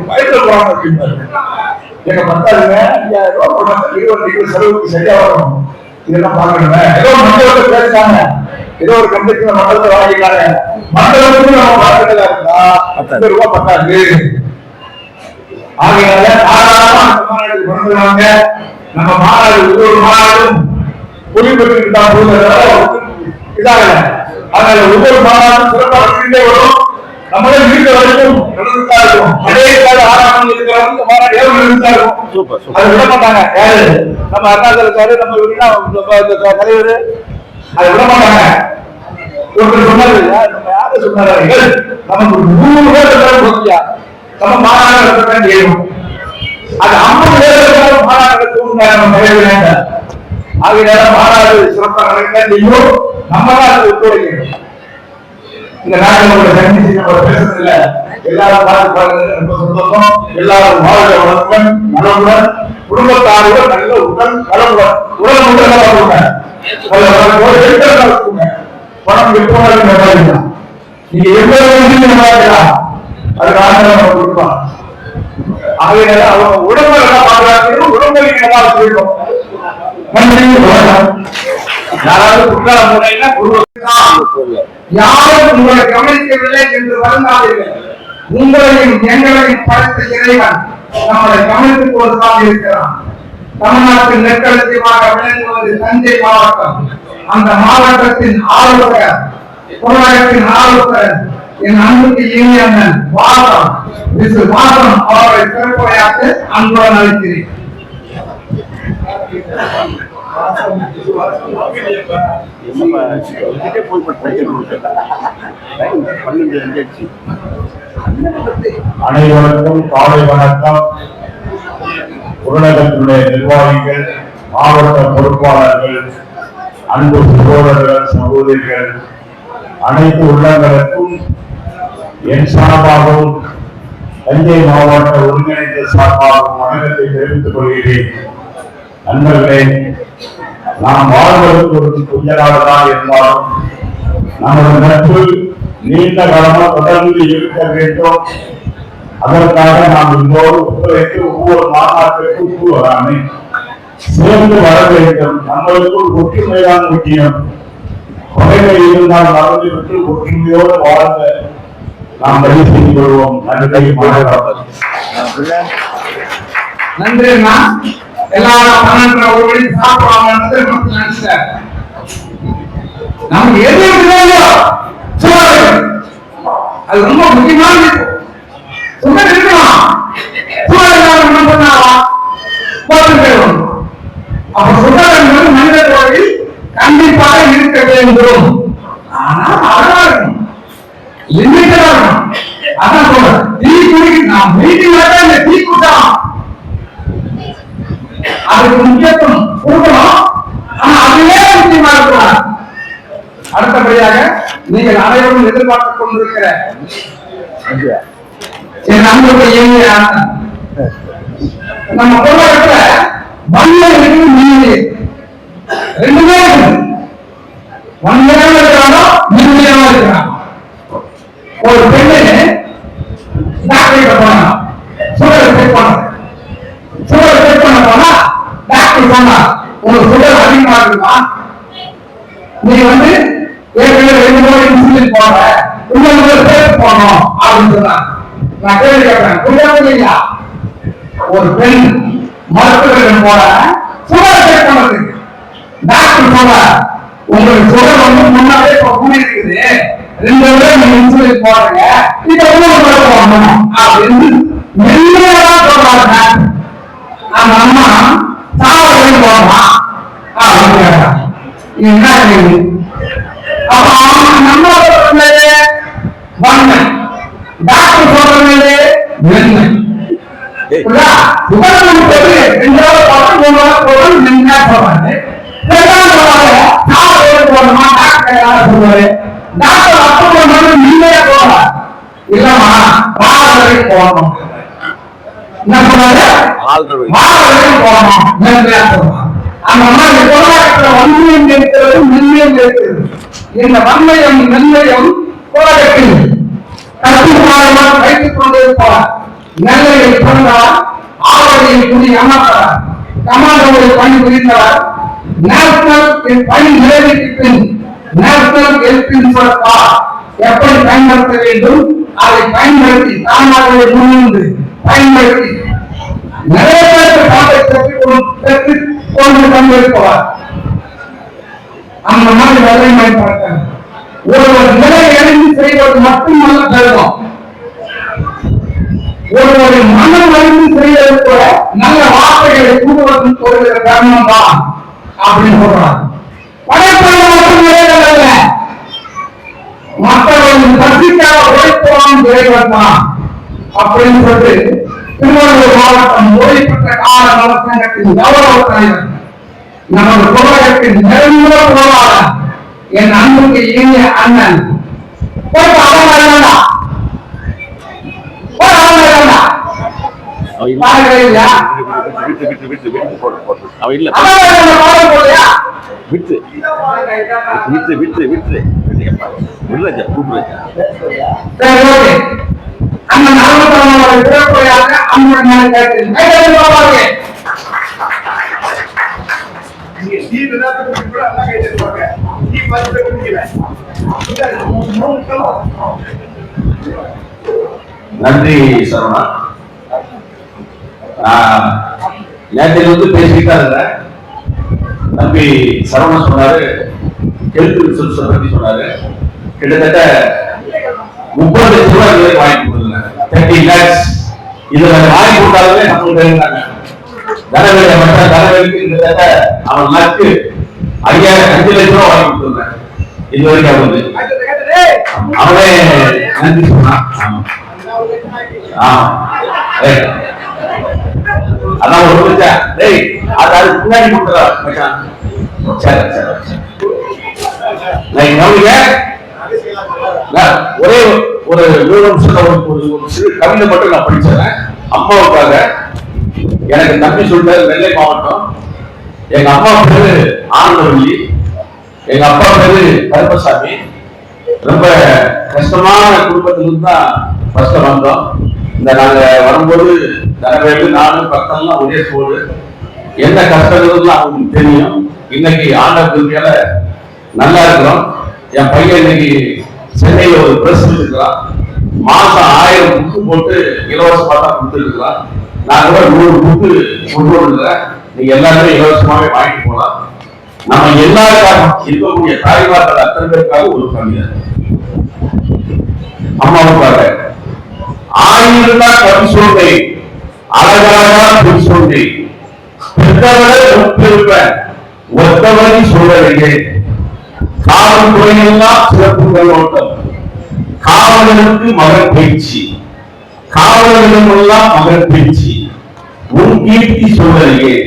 S1: பயத்துல போறாங்க அப்படின்னாரு. எங்க பத்தாதுங்க, 5000 ரூபாய் போட்டாங்க, 20 செலவுக்கு சரியா வரும். இதெல்லாம் பாக்கணுங்க. ஏதோ மண்டலத்தை பேசுறாங்க, ஏதோ ஒரு கம்பெனி மண்டலத்தை வாங்கிக்கிறாங்க. மண்டலத்துக்கு நம்ம பார்க்கறதா இருந்தா 10 ரூபாய் பத்தாது. ஆகையால தாராளமா அந்த மாநாடு பண்ணுறாங்க. நம்ம மாநாடு ஒவ்வொரு மாநாடும் பொலிபெற்று தான் இதாகல. அதனால ஒவ்வொரு மாநாடும் சிறப்பாக வரும்.
S5: நம்மளே வீட்டு வரைக்கும் எழுதுதா இருக்கும். அதே கால ஆறாம் இருக்கிறவங்க மாநாடு எழுதுதா இருக்கும். அதை விட மாட்டாங்க. யாரு நம்ம அண்ணாதிருக்காரு, நம்ம தலைவர், அதை விட மாட்டாங்க. ஒருத்தர் சொன்னாரு, நம்ம யாரு சொன்னாரு, நமக்கு 100 பேர் போதியா நம்ம மாநாடு நடத்த செய்யணும். அது 50 பேர் மாநாடு நம்ம தலைவர் வேண்டாம். ஆகிய மாநாடு சிறப்பாக நடக்க செய்யும். நம்ம தான் அதை ஒத்துழைக்கணும். இந்த நாட்டில் சந்திச்சு நம்ம பேசுறதுல எல்லாரும் பார்த்து பாருங்க, ரொம்ப சந்தோஷம். எல்லாரும் வாழ்க வளமுடன், நலமுடன், குடும்பத்தாரோட நல்ல உடல் நலமுடன், உடல் உடல் பணம் எப்போது நீங்க எவ்வளவு பார்க்கலாம், அதுக்கு ஆசிரியர் கொடுப்பான். ஆகைய அவங்க உடம்பு நல்லா பாதுகாக்கணும், உடம்புக்கு நல்லா வச்சிருக்கோம். யாராவது குற்றம் முறையில
S3: யாரும் உங்களை கவனிக்கவில்லை என்று வருந்தாதீர்கள். உங்களையும் எங்களையும் படைத்த இறைவன் நம்மளை கவனித்துக் கொண்டுதான் இருக்கிறான். தமிழ்நாட்டின் நெற்களஞ்சியமாக விளங்குவது தஞ்சை மாவட்டம். அந்த மாவட்டத்தின் ஆளுநர், தமிழகத்தின் ஆளுநர் என் அன்புக்கு இனிய அண்ணன் வாசம் அவர்களை சிறப்புரையாற்ற அன்புடன் அழைக்கிறேன்.
S7: அனைவருக்கும் காலை வணக்கம். உருளகத்தினுடைய நிர்வாகிகள், மாவட்ட பொறுப்பாளர்கள், அன்பு சகோதரர்கள், சகோதரிகள், அனைத்து உள்ளங்களுக்கும் என் சார்பாகவும் தஞ்சை மாவட்ட ஒருங்கிணைந்த சார்பாகவும் வணக்கத்தை தெரிவித்துக் கொள்கிறேன். நண்பர்களே, நாம் வாழ்வதற்கு ஒரு கொஞ்ச நாள் தான் இருந்தாலும் நமது நட்பு நீண்ட காலமாக தொடர்ந்து இருக்க வேண்டும். அதற்காக நாம் எல்லோரும் ஒத்துழைத்து ஒவ்வொரு மாநாட்டிற்கும் சேர்ந்து வர வேண்டும். நம்மளுக்குள் ஒற்றுமைதான் முக்கியம். பகைமை இருந்தால் மறந்துவிட்டு ஒற்றுமையோடு வாழ்ந்த நாம் வழி செய்து கொள்வோம். நன்றி, வணக்கம்.
S3: நன்றி. எல்லாரும் 12 ஒரு மணி சாப்பிடுவாங்க நினைச்சார். நமக்கு எது அது ரொம்ப முக்கியமான சுகர் இருக்கலாம். சுகர் என்ன பண்ணாவா போட்டு அப்ப சுகர் என்பது மனித தொழில் கண்டிப்பாக இருக்க வேண்டும். ஆனா அழகா இருக்கும், லிமிட்டடா இருக்கும். அதான் சொல்றேன், டீ குடிக்க நாம் மீட்டிங் இந்த டீ குடிச்சோம், அதுக்கு முக்கியத்துவம் கொடுக்கணும். ஆனா அதுவே முக்கியமா இருக்கிறார். அடுத்தபடியாக நீங்கள் அனைவரும் எதிர்பார்த்துக் கொண்டிருக்கிற நம்ம பொருளாதாரத்துல வன்மை இருக்கு, நீதி ரெண்டுமே இருக்கு. வன்மையாக இருக்கிறாங்க, நீதியாக இருக்கிறாங்க. ஒரு பெண்ணு டாக்டர் போனா சுகர் செக் பண்ண போனா டாக்டர் சொன்னா உங்களுக்கு சுகர் அதிகமா இருக்குமா, நீ வந்து ஏற்கனவே 2 முறை இன்சுலின் போடுற, உங்களுக்கு சேர்த்து போடணும் அப்படின்னு சொன்னாங்க. நான் கேள்வி கேட்கிறேன், புரியாதுங்களா? ஒரு பெண் மருத்துவர்கள் போல சுகர் செக் பண்றதுக்கு டாக்டர் சொல்ற உங்களுக்கு சுகர் வந்து முன்னாலே கூடி இருக்குது, 2 முறை நீங்க இன்சுலின் போடுறீங்க, இதை உங்களுக்கு போடணும் அப்படின்னு மெல்லியதா சொல்றாங்க. அந்த அம்மா சாவரம் போடலாம் அப்படின்னு கேட்டாங்க. என்ன கேள்வி? அப்ப அவங்க நம்ம சொல்றது வன்மை, டாக்டர் சொல்றது வெண்மை. சுகர் போது 2வது போடுறோம், 3வது போடுறோம், 2வது சொல்றாங்க. 2வது சொல்றாங்க சாவரம் போடணுமா, டாக்டர் யாரும் சொல்றாரு, டாக்டர் அப்ப போடணும் நீங்களே போடலாம். இல்லம்மா பாவரை போடணும். என்ன சொல்றாரு? பாவரை போடணும். அந்த மாதிரி போராட்டத்தில் வன்மையும் இருக்கிறது, மென்மையும் இருக்கிறது. இந்த வன்மையும் மென்மையும் போராட்டத்தில் கட்டுப்பாடுமாக வைத்துக் கொண்டிருப்பார். நெல்லையில் பிறந்தார், ஆவடியில் குடி அமர்ந்தார், கமாண்டோவில் பணிபுரிந்தார். நேஷனல் பணி நிறைவேற்றி பின் நேஷனல் ஹெல்த் இன்சூரன்ஸ் எப்படி பயன்படுத்த வேண்டும், அதை பயன்படுத்தி தானாகவே முன்னின்று பயன்படுத்தி நிறைய பேருக்கு பாதை பெற்று கொண்டு தந்திருப்பவர். அந்த மாதிரி வல்லமை படைத்தார். ஒருவர் நிலை எழுந்து செய்வது மட்டுமல்ல கருதம், ஒருவரை மனம் அறிந்து செய்வது கூட நல்ல வார்த்தைகளை கூடுவது சொல்கிற தர்மம் தான் அப்படின்னு சொல்றாங்க. படைப்பாளர் மட்டும் நிலைகள் மற்றவர்கள் பசிக்காக உழைப்பவன் இறைவன் தான் அப்படின்னு சொல்லிட்டு திருவள்ளூர் மாவட்டம் ஓய்வுபெற்ற கால நலசங்கத்தின் கௌரவ தலைவர் நமது தமிழகத்தின் நிரந்தர பொருளாளர் என் அன்புக்கு இனிய அண்ணன்
S2: நன்றி சரவணா. நேற்று பேசிட்டா தம்பி சரவணா சொன்னாரு, ஹெல்த் இன்சூரன்ஸ் பத்தி சொன்னாரு. கிட்டத்தட்ட 30 லட்சம் ரூபாய் இதுவரை வாங்கி கொடுத்துருங்க. 30 lakhs இதுல வாங்கி கொடுத்தாலே நம்மளுக்கு இருந்தாங்க. தனவேலை மற்ற தனவேலுக்கு கிட்டத்தட்ட அவன் லக்கு 5 லட்சம் ரூபாய் வாங்கி கொடுத்துருங்க. இது வரைக்கும் அவனே நன்றி சொன்னான். அதான் ஒரு அது பின்னாடி கொடுத்துறான். ஒரே ஒரு சிறு கவிதை மட்டும் நான் படிச்சேன் அம்மாவுக்காக. எனக்கு தம்பி சொல்றாரு, நெல்லை மாவட்டம். எங்க அம்மா பேரு ஆனந்தவல்லி, எங்க அப்பா பேரு கருப்பசாமி. ரொம்ப கஷ்டமான குடும்பத்திலிருந்து தான் ஃபர்ஸ்ட் வந்தோம். இந்த நாங்க வரும்போது தனவேலு நானும் பக்கம்லாம் ஒரே சோடு. என்ன கஷ்டங்கள் அவங்களுக்கு தெரியும். இன்னைக்கு ஆண்டவர் கிருபையால நல்லா இருக்கிறோம். என் பையன் இன்னைக்கு சென்னையில ஒரு பிரஸ் இருக்கிறான். மாசம் 1000 புக்கு போட்டு இலவசமா தான் கொடுத்துட்டு இருக்கிறான். நான் கூட 100 புக்கு கொண்டு வந்துருக்கிறேன். நீங்க எல்லாருமே இலவசமாவே வாங்கிட்டு போலாம். நம்ம எல்லாருக்காக இருக்கக்கூடிய தாய்மார்கள் அத்தனை பேருக்காக ஒரு கவிதை. அம்மாவுக்காக. 1000 தான் கவி சொல்லை, அழகாக பொய் சொல்லை, பெற்றவரை ஒப்பிருப்பேன் ஒத்தவரை சொல்லலையே. காவல்துறையெல்லாம் சிறப்பு கண்ணோட்டம், காவலனுக்கு மகன் பயிற்சி, காவலர்களும் மகன் பயிற்சி, உன் கீர்த்தி சொல்லலையே.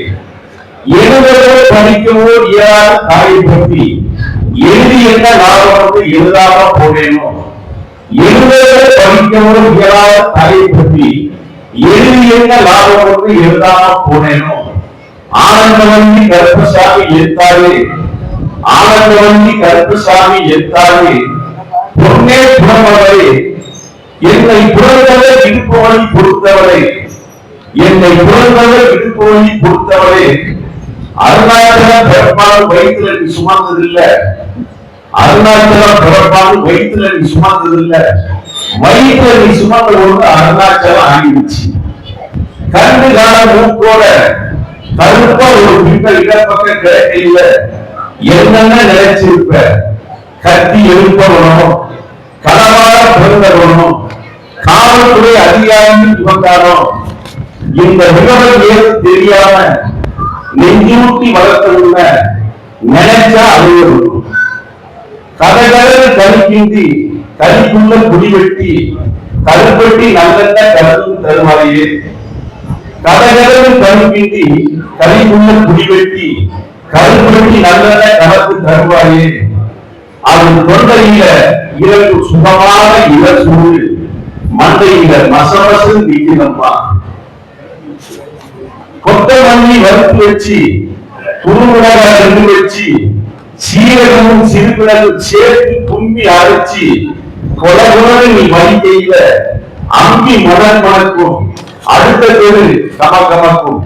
S2: எழுதவோ படிக்கவோ இயலாத தாயை பற்றி எழுதி என்ன லாபம் எழுதாம போனேனோ. எழுதவோ படிக்கவோ இயலாத தாயை பற்றி எழுதி என்ன லாபம் எழுதாம போனேனோ. ஆனந்தவல்லி கருப்பசாமி எடுத்தாரே, ஆனந்தவல்லி கருப்பசாமி எடுத்தாரே, பொன்னே புறமவரே, என்னை புறந்தவரை இடுப்பு வழி பொறுத்தவரை, என்னை புறந்தவரை இடுப்பு வழி பொறுத்தவரை. அருணாச்சலம் பிறப்பாலும் வயிற்றுல நீ சுமந்ததில்லை, அருணாச்சலம் பிறப்பாலும் வயிற்றுல நீ சுமந்ததில்லை. வயிற்றுல நீ சுமந்த ஒன்று அருணாச்சலம் ஆகிடுச்சு. கண்டு கால மூக்கோட கருப்பா ஒரு பின்ன இடப்பக்க கிடைக்கல. என்னென்ன நினைச்சிருப்ப, கத்தி எழுப்பவனும் களவாட பிறந்தவனும் காவல்துறை அதிகாரிகள் துவந்தானோ. இந்த விவரம் ஏது தெரியாம நெஞ்சூட்டி வளர்த்துள்ள நினைச்சா அது கதைகள் கலிக்கின்றி கலிக்குள்ள குடிவெட்டி கருப்பட்டி நல்லெண்ண கலந்து தருவாயே. கதைகள் கலிக்கின்றி கலிக்குள்ள குடிவெட்டி கருப்பட்டி நல்லெண்ண கலந்து தருவாயே. அது தொண்டையில இரவு சுகமான இளசூடு, மண்டையில மசமசு நிற்கிறப்பா. கொத்தமல்லி வறுத்து வச்சு குறுமுளகா ரெண்டு வச்சு சீரகமும் சிறுபிளவும் சேர்த்து கும்பி அரைச்சி கொலகுலன்னு நீ மதிக்கையில அம்பி மணல் மணக்கும், அடுத்த பேரு கமக்கமக்கும்.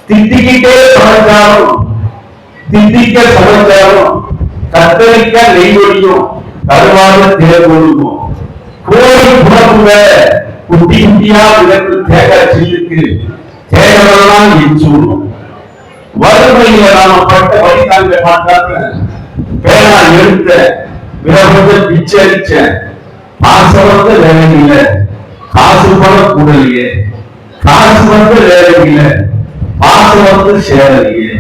S2: திட்டிக்கிட்டே சமைச்சாலும் திட்டிக்க சமைச்சாலும் கத்தரிக்க நெய்வொழியும் கருவாடு தேர்வொழுகும். கோழி புறப்புல குட்டி குட்டியா விளக்கு தேங்காய் சில்லுக்கு தேவையெல்லாம் எச்சூடும். வறுமையில நாம பட்ட வழி தாங்க மாட்டாங்க. பேனா எடுத்த பிச்சை அடிச்சேன், பாசம் வந்து வேலை இல்லை, காசு பணம் கூடலையே, காசு வந்து வேலை இல்லை, பாசம் வந்து சேரலையே,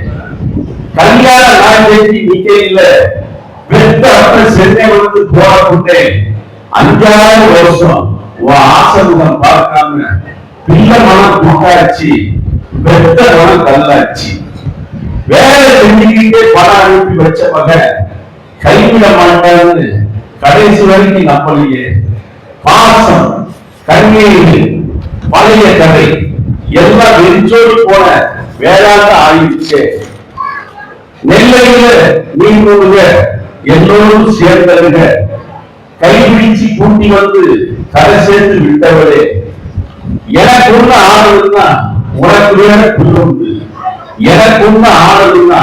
S2: கல்யாண நாளைக்கு நிக்க இல்லை, பெத்த அப்ப சென்னை வந்து போறப்பட்டேன், 5,000 வருஷம் உன் ஆசமுகம் பார்க்காம பிள்ளை மனம் கூட்டாச்சு, பெத்த மனம் கல்லாச்சு, வேலை செஞ்சுக்கிட்டே பணம் அனுப்பி வச்ச மகன் கைவிட மாட்டான்னு கடைசி வரைக்கும் நம்பலையே, பாசம் கண்ணீர் பழைய கதை எல்லாம் வெறிச்சோடி போன வேளாண் ஆயிடுச்சு. நெல்லையில நீங்க எல்லோரும் சேர்ந்தருங்க, கைபிடிச்சு கூட்டி வந்து கரை சேர்த்து விட்டவரே, எனக்கு ஒண்ணு ஆனதுன்னா உனக்கு வேற பிள்ளை உண்டு, எனக்கு ஒண்ணு ஆனதுன்னா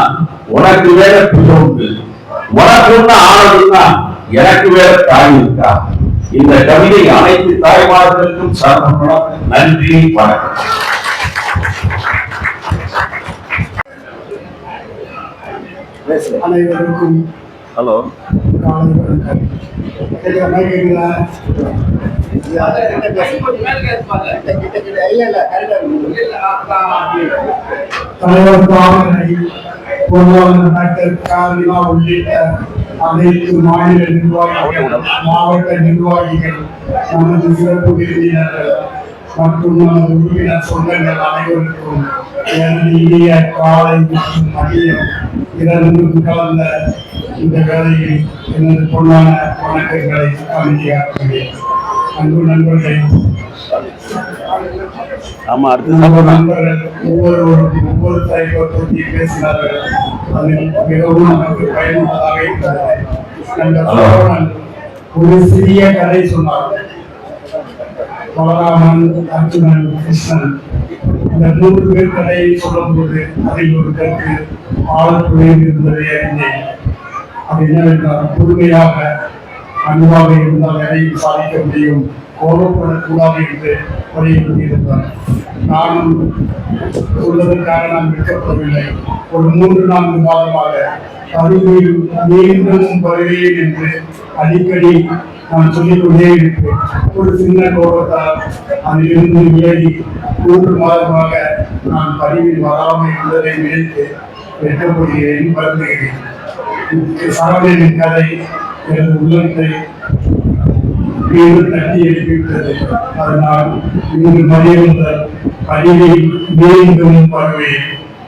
S2: உனக்கு வேற பிள்ளை உண்டு, உனக்கு ஒண்ணு ஆனதுன்னா எனக்கு வேற தாய் இருக்கா. இந்த கவிதை அனைத்து தாய்மார்களுக்கும் சார்ந்தப்படும். நன்றி, வணக்கம்.
S3: அனைவருக்கும்
S2: ஹலோ.
S3: உள்ளிட்ட அனைத்து மாநில நிர்வாகிகள், மாவட்ட நிர்வாகிகள், நமது சிறப்பு விருந்தினர்கள் மற்றும் நமது உறுப்பினர் சொந்தங்கள் அனைவருக்கும் எனது இனிய காலை மற்றும் மதியம் இரண்டும் கலந்த இந்த வேளையில் எனது பொன்னான வணக்கங்களை அமைதியாக்குகிறேன். அன்பு நண்பர்களே, நண்பர்கள் ஒவ்வொருவரும் ஒவ்வொரு தலைப்பை பற்றி பேசினார்கள். அதில் மிகவும் நமக்கு பயனுள்ளதாக இருந்தது. ஒரு சிறிய கதை சொன்னார்கள். பலராமன், அர்ஜுனன், கிருஷ்ணன், இந்த 3 பேர் கதையை சொல்லும் போது அதில் ஒரு கருத்து ஆழத்துறையில் இருந்ததை அறிந்தேன். அது என்னவென்றால், பொறுமையாக அன்பாக இருந்தால் எதையும் சாதிக்க முடியும், கோபப்படக்கூடாது என்று வலியுறுத்தியிருந்தார். நானும் சொல்வதற்காக நான் வெட்கப்படவில்லை. ஒரு 3-4 மாதமாக கருவில் மீண்டும் வருவேன் என்று அடிக்கடி நான் சொல்லிக்கொண்டே இருப்பேன். ஒரு சின்ன கோபத்தால் அதிலிருந்து விலகி 3 மாதமாக நான் பதிவில் வராமல் இருந்ததை நினைத்து வெட்கப்படுகிறேன், வருந்துகிறேன். சரவணனின் கதை எனது உள்ளத்தை தட்டி எழுப்பிவிட்டது. அதனால் இன்று மதியம் முதல் பதிவில் மீண்டும் வருவேன்.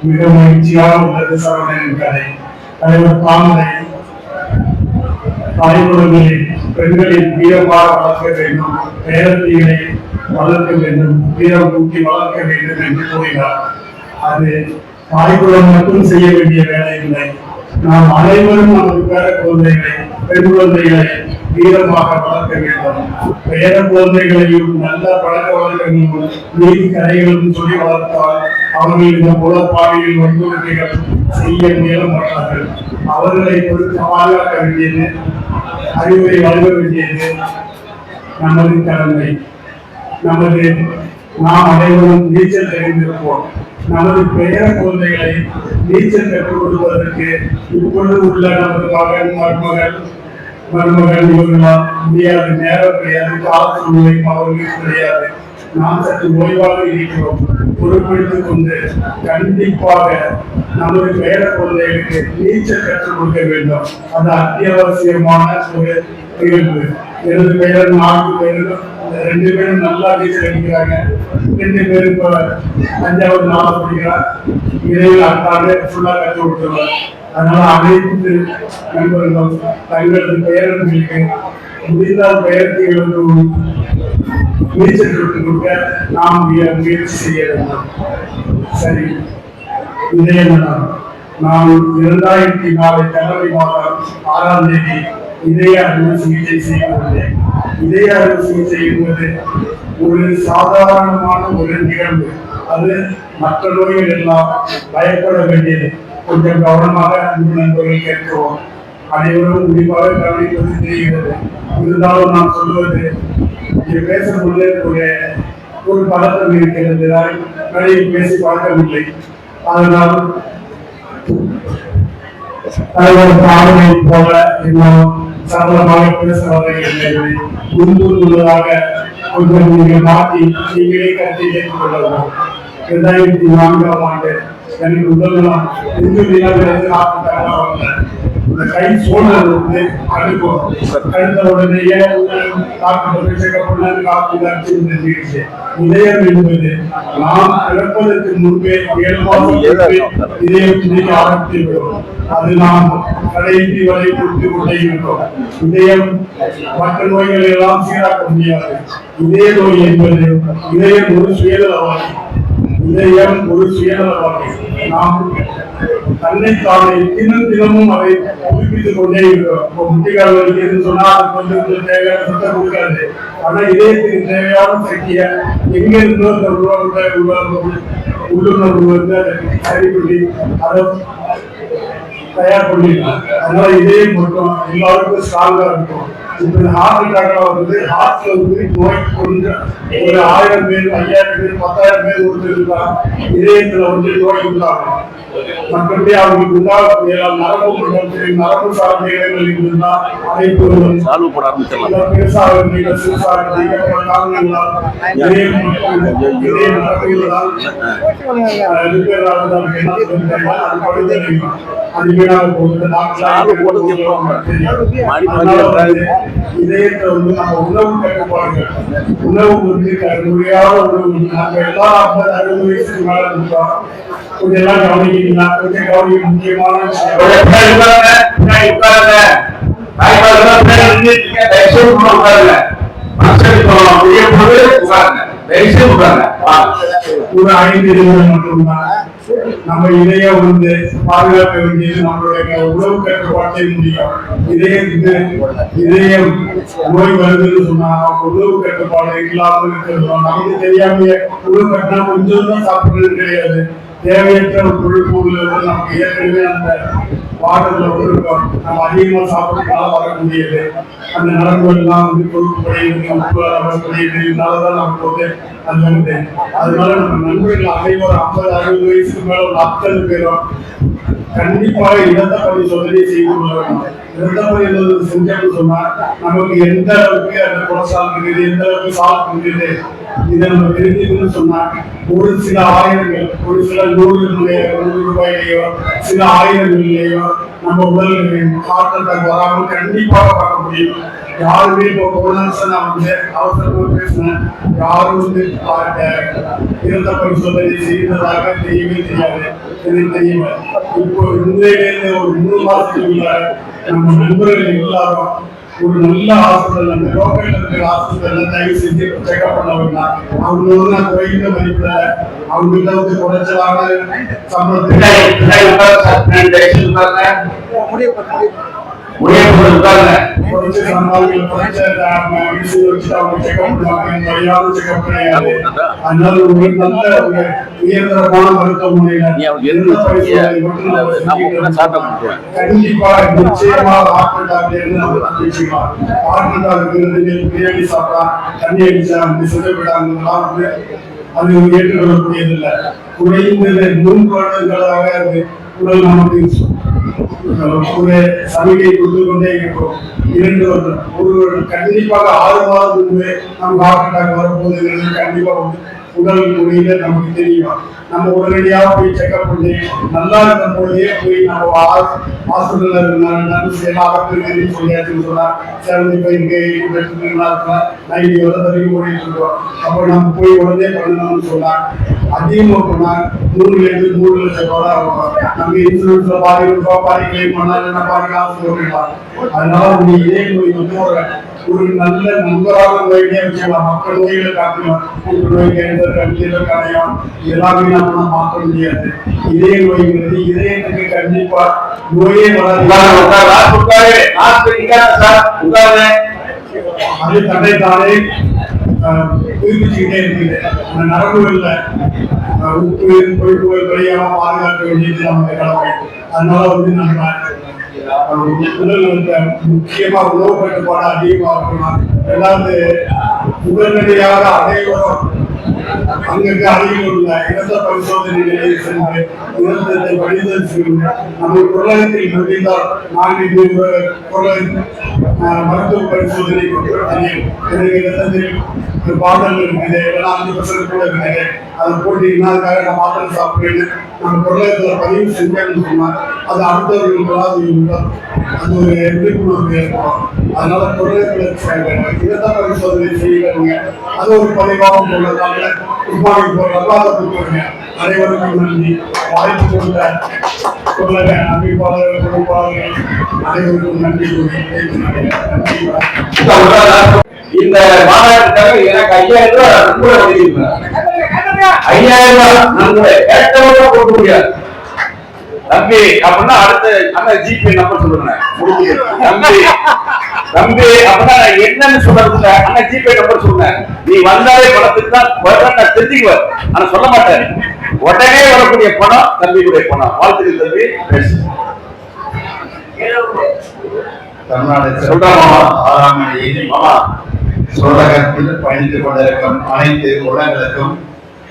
S3: மிக மகிழ்ச்சியாக உள்ளது சரவணனின் கதை. தலைவர் தாமரை தாய்குழந்தைகளில் பெண்களின் வீரமாக வளர்க்க வேண்டும், பேரத்திகளை வளர்க்க வேண்டும், வீரம் கூட்டி வளர்க்க வேண்டும் என்று கூறினார். அது தாய்குலம் மட்டும் செய்ய வேண்டிய வேலை இல்லை. நாம் அனைவரும் நமது பேர குழந்தைகளை, பெண் குழந்தைகளை வீரமாக வளர்க்க வேண்டும். பேர குழந்தைகளையும் நல்ல பழக்க வழக்கங்களும் நீதி கதைகளும் சொல்லி வளர்த்தால் அவர்கள் இந்த புலப்பாடியில் வன்முறைகள் செய்ய முயல மாட்டார்கள். அவர்களை பொறுத்து பாதுகாக்க வேண்டியது, அறிவுரை வழங்க வேண்டியது நமது கடமை. நாம் அனைவரும் நீச்சல் தெரிந்திருப்போம். நமது பேர குழந்தைகளை நீச்சல் கற்றுக் கொடுப்பதற்கு இப்பொழுது உள்ள நமது மகன், மருமகன் இவர்களால் முடியாது. நேரம் கிடையாது, கால சூழ்நிலை அவர்களுக்கு கிடையாது. நாம் சற்று ஓய்வாக இருக்கிறோம். பொறுப்பெடுத்துக் கொண்டு கண்டிப்பாக நமது பேர குழந்தைகளுக்கு நீச்சல் கற்றுக் கொடுக்க வேண்டும். அது அத்தியாவசியமான ஒரு நிகழ்வு. எனது பெயர் 4 பேரும் 2 பேரும் நல்லா நீச்சல் அடிக்கிறாங்க. 2 பேரும் இப்ப 5வது 4வது படிக்கிறார். இடையில் அட்டாண்டு ஃபுல்லா கற்றுக் கொடுத்துருவார். அதனால அனைத்து நண்பர்களும் தங்களது பெயர்களுக்கு முடிந்தால் பெயர்களுக்கு நீச்சல் கற்றுக் கொடுக்க நாம் முயற்சி செய்ய வேண்டும். சரி, இதே என்னதான் நான் 2004 ஜனவரி மாதம் 6ஆம் தேதி இதய அறுவை சிகிச்சை செய்துள்ளேன். இதய அறுவை சிகிச்சை என்பது ஒரு சாதாரணமான ஒரு நிகழ்வு. அது மற்ற நோய்கள் எல்லாம் பயப்பட வேண்டியது. கொஞ்சம் கவனமாக அன்பு நண்பர்கள் கேட்கிறோம். அனைவரும் குறிப்பாக கவனிப்பது தெரிகிறது. இருந்தாலும் நான் சொல்வது, இது பேசக்கூடிய ஒரு பதட்டம் இருக்கிறது. நிறைய பேசி பார்க்கவில்லை. அதனால்
S5: தலைவர் பாடலை போல இன்னும் சரளமாக பேசுவதை முன்புள்ளதாக கொஞ்சம் நீங்கள் மாற்றி நீங்களே கருத்தை ஏற்றுக்கொள்ளலாம். 2004ஆம் ஆண்டு எனக்கு முதல் நாள் இந்து விழாவிலிருந்து இந்த கை சோழர் வந்து கழுக்கும் கழுத்த உடனேயே இதயம் என்பது நாம் பிறப்பதற்கு முன்பே 7 மாதம் இதயம் துணிக்க ஆரம்பித்து விடும். அது நாம் கடைசி வரை கொடுத்து கொண்டே இருக்கிறோம். இதயம் மற்ற நோய்களை எல்லாம் சீராக்க முடியாது. இதய நோய் என்பது இதயம் ஒரு சுயநலவாதி. இதயம் ஒரு சுயநலவாதி. நாம் தன்னைத்தானே தினமும் அதை புதுப்பித்துக் கொண்டே இருக்கிறோம். முட்டிகால் வலிக்குதுன்னு சொன்னா அதுக்கு வந்து தேவையான சத்தம் கொடுக்காது. ஆனா இதயத்துக்கு தேவையான சக்தியை எங்க இருந்தோ அந்த உள்ளுணர்வு வந்து அதை சரி பண்ணி அதை தயார் பண்ணிருக்கோம். அதனால இதயம் மட்டும் எல்லாருக்கும் ஸ்ட்ராங்கா இருக்கும். இப்ப ஹார்ட் அட்டாக்ல வந்து ஹார்ட்ல வந்து நோய் கொஞ்சம் ஒரு 1000 பேர் 5000 பேர் 10,000 பேர் ஒருத்தர் இதயத்துல வந்து நோய் உண்டாகும். மற்றபடி அவங்களுக்கு உண்டாகக்கூடிய நரம்பு சார்ந்த இடங்கள் இருந்தா அனைத்து பெருசாக இதயத்தை வந்து நம்ம உணவு கட்டுப்பாடுகள் உணவு வந்து முறையான உணவு நம்ம எல்லாரும் 50-60 வயசுக்கு மேல இருக்கோம். கொஞ்சம் எல்லாம் கவனிக்கிறீங்களா? கொஞ்சம் கவனிக்க முக்கியமான ஒரு 5 நிமிடம் மட்டும்தான் நம்ம இதயம் வந்து பாதுகாக்க வேண்டியது நம்மளுடைய உணவு கட்டுப்பாட்டை முடியும். இதயம் நோய் வருதுன்னு சொன்னா உணவு கட்டுப்பாடு இல்லாமல் இருக்கிறோம். நமக்கு தெரியாம உணவு கட்டினா கொஞ்சம் தான் சாப்பிடுறது கிடையாது. தேவையற்ற கொழுப்புகள் நமக்கு ஏற்கனவே அந்த வாட்டர்ல இருக்கோம். நம்ம அதிகமா சாப்பிட்றதுனால வரக்கூடியது அந்த நரம்புகள் எல்லாம் வந்து கொழுப்பு படையுது, உப்பு வரக்கூடியது. இதனாலதான் நமக்கு வந்து அது வந்து அதனால நம்ம நண்பர்கள் அனைவரும் 50-60 வயசுக்கு மேல ஒரு 60 பேரும் கண்டிப்பாக இடத்த பரிசோதனை செய்து கொள்ள வேண்டும். இடத்த பரிசோதனை செஞ்சோம்னு சொன்னா நமக்கு எந்த அளவுக்கு அந்த கொலஸ்ட்ரால் இருக்குது, எந்த அளவுக்கு சால்ட் இருக்குது, இதை நம்ம தெரிஞ்சுக்கணும்னு சொன்னா ஒரு சில ஆயிரங்கள், ஒரு சில 100 ரூபாயிலேயோ சில ஆயிரங்களிலேயோ நம்ம உடல் ஹார்ட் அட்டாக் வராமல் கண்டிப்பாக பார்க்க முடியும். யாருமே இப்போ நான் வந்து அவசரமா பேசினேன். யாரும் வந்து இரத்த பரிசோதனை செய்ததாக தெரியவே தெரியாது. எனக்கு தெரியல. இப்போ இன்றையிலிருந்து ஒரு 3 மாதத்துக்குள்ள நம்ம நண்பர்கள் எல்லாரும் ஒரு நல்ல ஹாஸ்பிட்டல், அந்த லோக்கல்ல இருக்கிற ஹாஸ்பிட்டல்ல தயவு செஞ்சு செக்அப் பண்ண வேண்டாம். அவங்களோட நான் குறைந்த மதிப்புல அவங்கள்ட்ட வந்து குறைச்சலான சம்பளத்தை உயர்தரமான மருத்துவமனையில கண்டிப்பா நிச்சயமா பிரியாணி சாப்பிட்டா தண்ணி அடிச்சா சொல்லப்பட்டாங்க அது ஏற்றுக்கொள்ளக்கூடியதில்லை. குறைந்தது 3 வருடங்களாக உடல் நமக்கு ஒரு சமிகை கொடுத்து கொண்டே இருக்கும். 2 வருடம், 1 வருடம், கண்டிப்பாக 6 மாதம் முன்பே நம்ம ஹார்ட் அட்டாக் வரும்போது கண்டிப்பா உடல் மொழியில நமக்கு தெரியும். நம்ம உடனடியாக போய் செக்அப் பண்ணி நல்லா இருக்கும் போதே போய் நம்ம ஹாஸ்பிட்டல்ல இருந்தாலும் சொல்லியாச்சுன்னு சொன்னா 75 90 வரைக்கும் ஓடிட்டு இருக்கோம். அப்போ நம்ம போய் உடனே பண்ணணும்னு சொன்னா அதிகமாக போனா 3 லட்சம் ரூபாய் ஆகும். நம்ம இன்சூரன்ஸ்ல பாதி கிளைம் பண்ணா இல்லைன்னா பாதி காசு போட்டுக்கலாம். அதனால இதே நோய் வந்து ஒரு நல்ல நண்பராக நோய்களே வச்சுக்கலாம். மக்கள் நோய்களை காட்டணும். நோய் கேன்சர், கல்லீரல், கணையம் எல்லாமே நம்ம மாற்ற முடியாது. இதே நோய்ங்கிறது இதயத்துக்கு கண்டிப்பா நோயே வராது. அது தன்னைத்தானே புதுப்பிச்சுக்கிட்டே இருக்குது. அந்த நரம்புகள்ல உப்பு கொழுப்புகள் விளையாம பாதுகாக்க வேண்டியது நம்ம கடமை. அதனால வந்து நம்ம உடல் முக்கியமா உணவு கட்டுப்பாடு அதிகமா இருக்கணும். 2வது உடனடியாக அனைவரும் அங்கிருந்து அருகில் உள்ள இரத்த பரிசோதனை நிலையில் சென்று இரத்தத்தை பரிசோதனை செய்து நம்ம பொருளாதாரத்தில் முடிந்தால் நான் இது மருத்துவ பரிசோதனை எனக்கு இரத்தத்தில் பாடல் இருக்குது எல்லாம் 5% கூட இருக்குது அதை போட்டு இன்னாதுக்காக நான் மாத்திரை சாப்பிடுறேன்னு நம்ம பொருளாதாரத்தில் பதிவு செஞ்சேன்னு சொன்னால் அது அடுத்தவர்களுக்கு அது ஒரு விழிப்புணர்வு ஏற்படும். அதனால பொருளாதாரத்தில் இரத்த பரிசோதனை செய்யறவங்க அது ஒரு பதிவாகவும் உள்ளதால அனைவருக்கும் நன்றி. வாய்ப்பு கொடுத்த அமைப்பாளர்கள் குடும்பாளர்கள் அனைவருக்கும் நன்றி.
S2: இந்த மாநாட்டுக்காக எனக்கு 5000 ரூபாய் நன்கொடை வழங்கியிருக்கிறார். 5000 ரூபாய் நன்கொடை கேட்டவங்க கொடுக்க முடியாது தம்பி அப்படின்னா அடுத்த அந்த ஜிபே நம்பர் சொல்லுங்க. தம்பி அப்படின்னா என்னன்னு சொல்றதுல அந்த ஜிபே நம்பர் சொல்லுங்க. நீ வந்தாலே பணத்துக்கு தான் நான் தெரிஞ்சுக்குவேன், ஆனா சொல்ல மாட்டேன். உடனே வரக்கூடிய பணம் தம்பியுடைய பணம். வாழ்த்துக்கள் தம்பி.
S8: தமிழ்நாடு சோழகத்தில் பயணித்துக் கொண்டிருக்கும் அனைத்து உள்ளங்களுக்கும்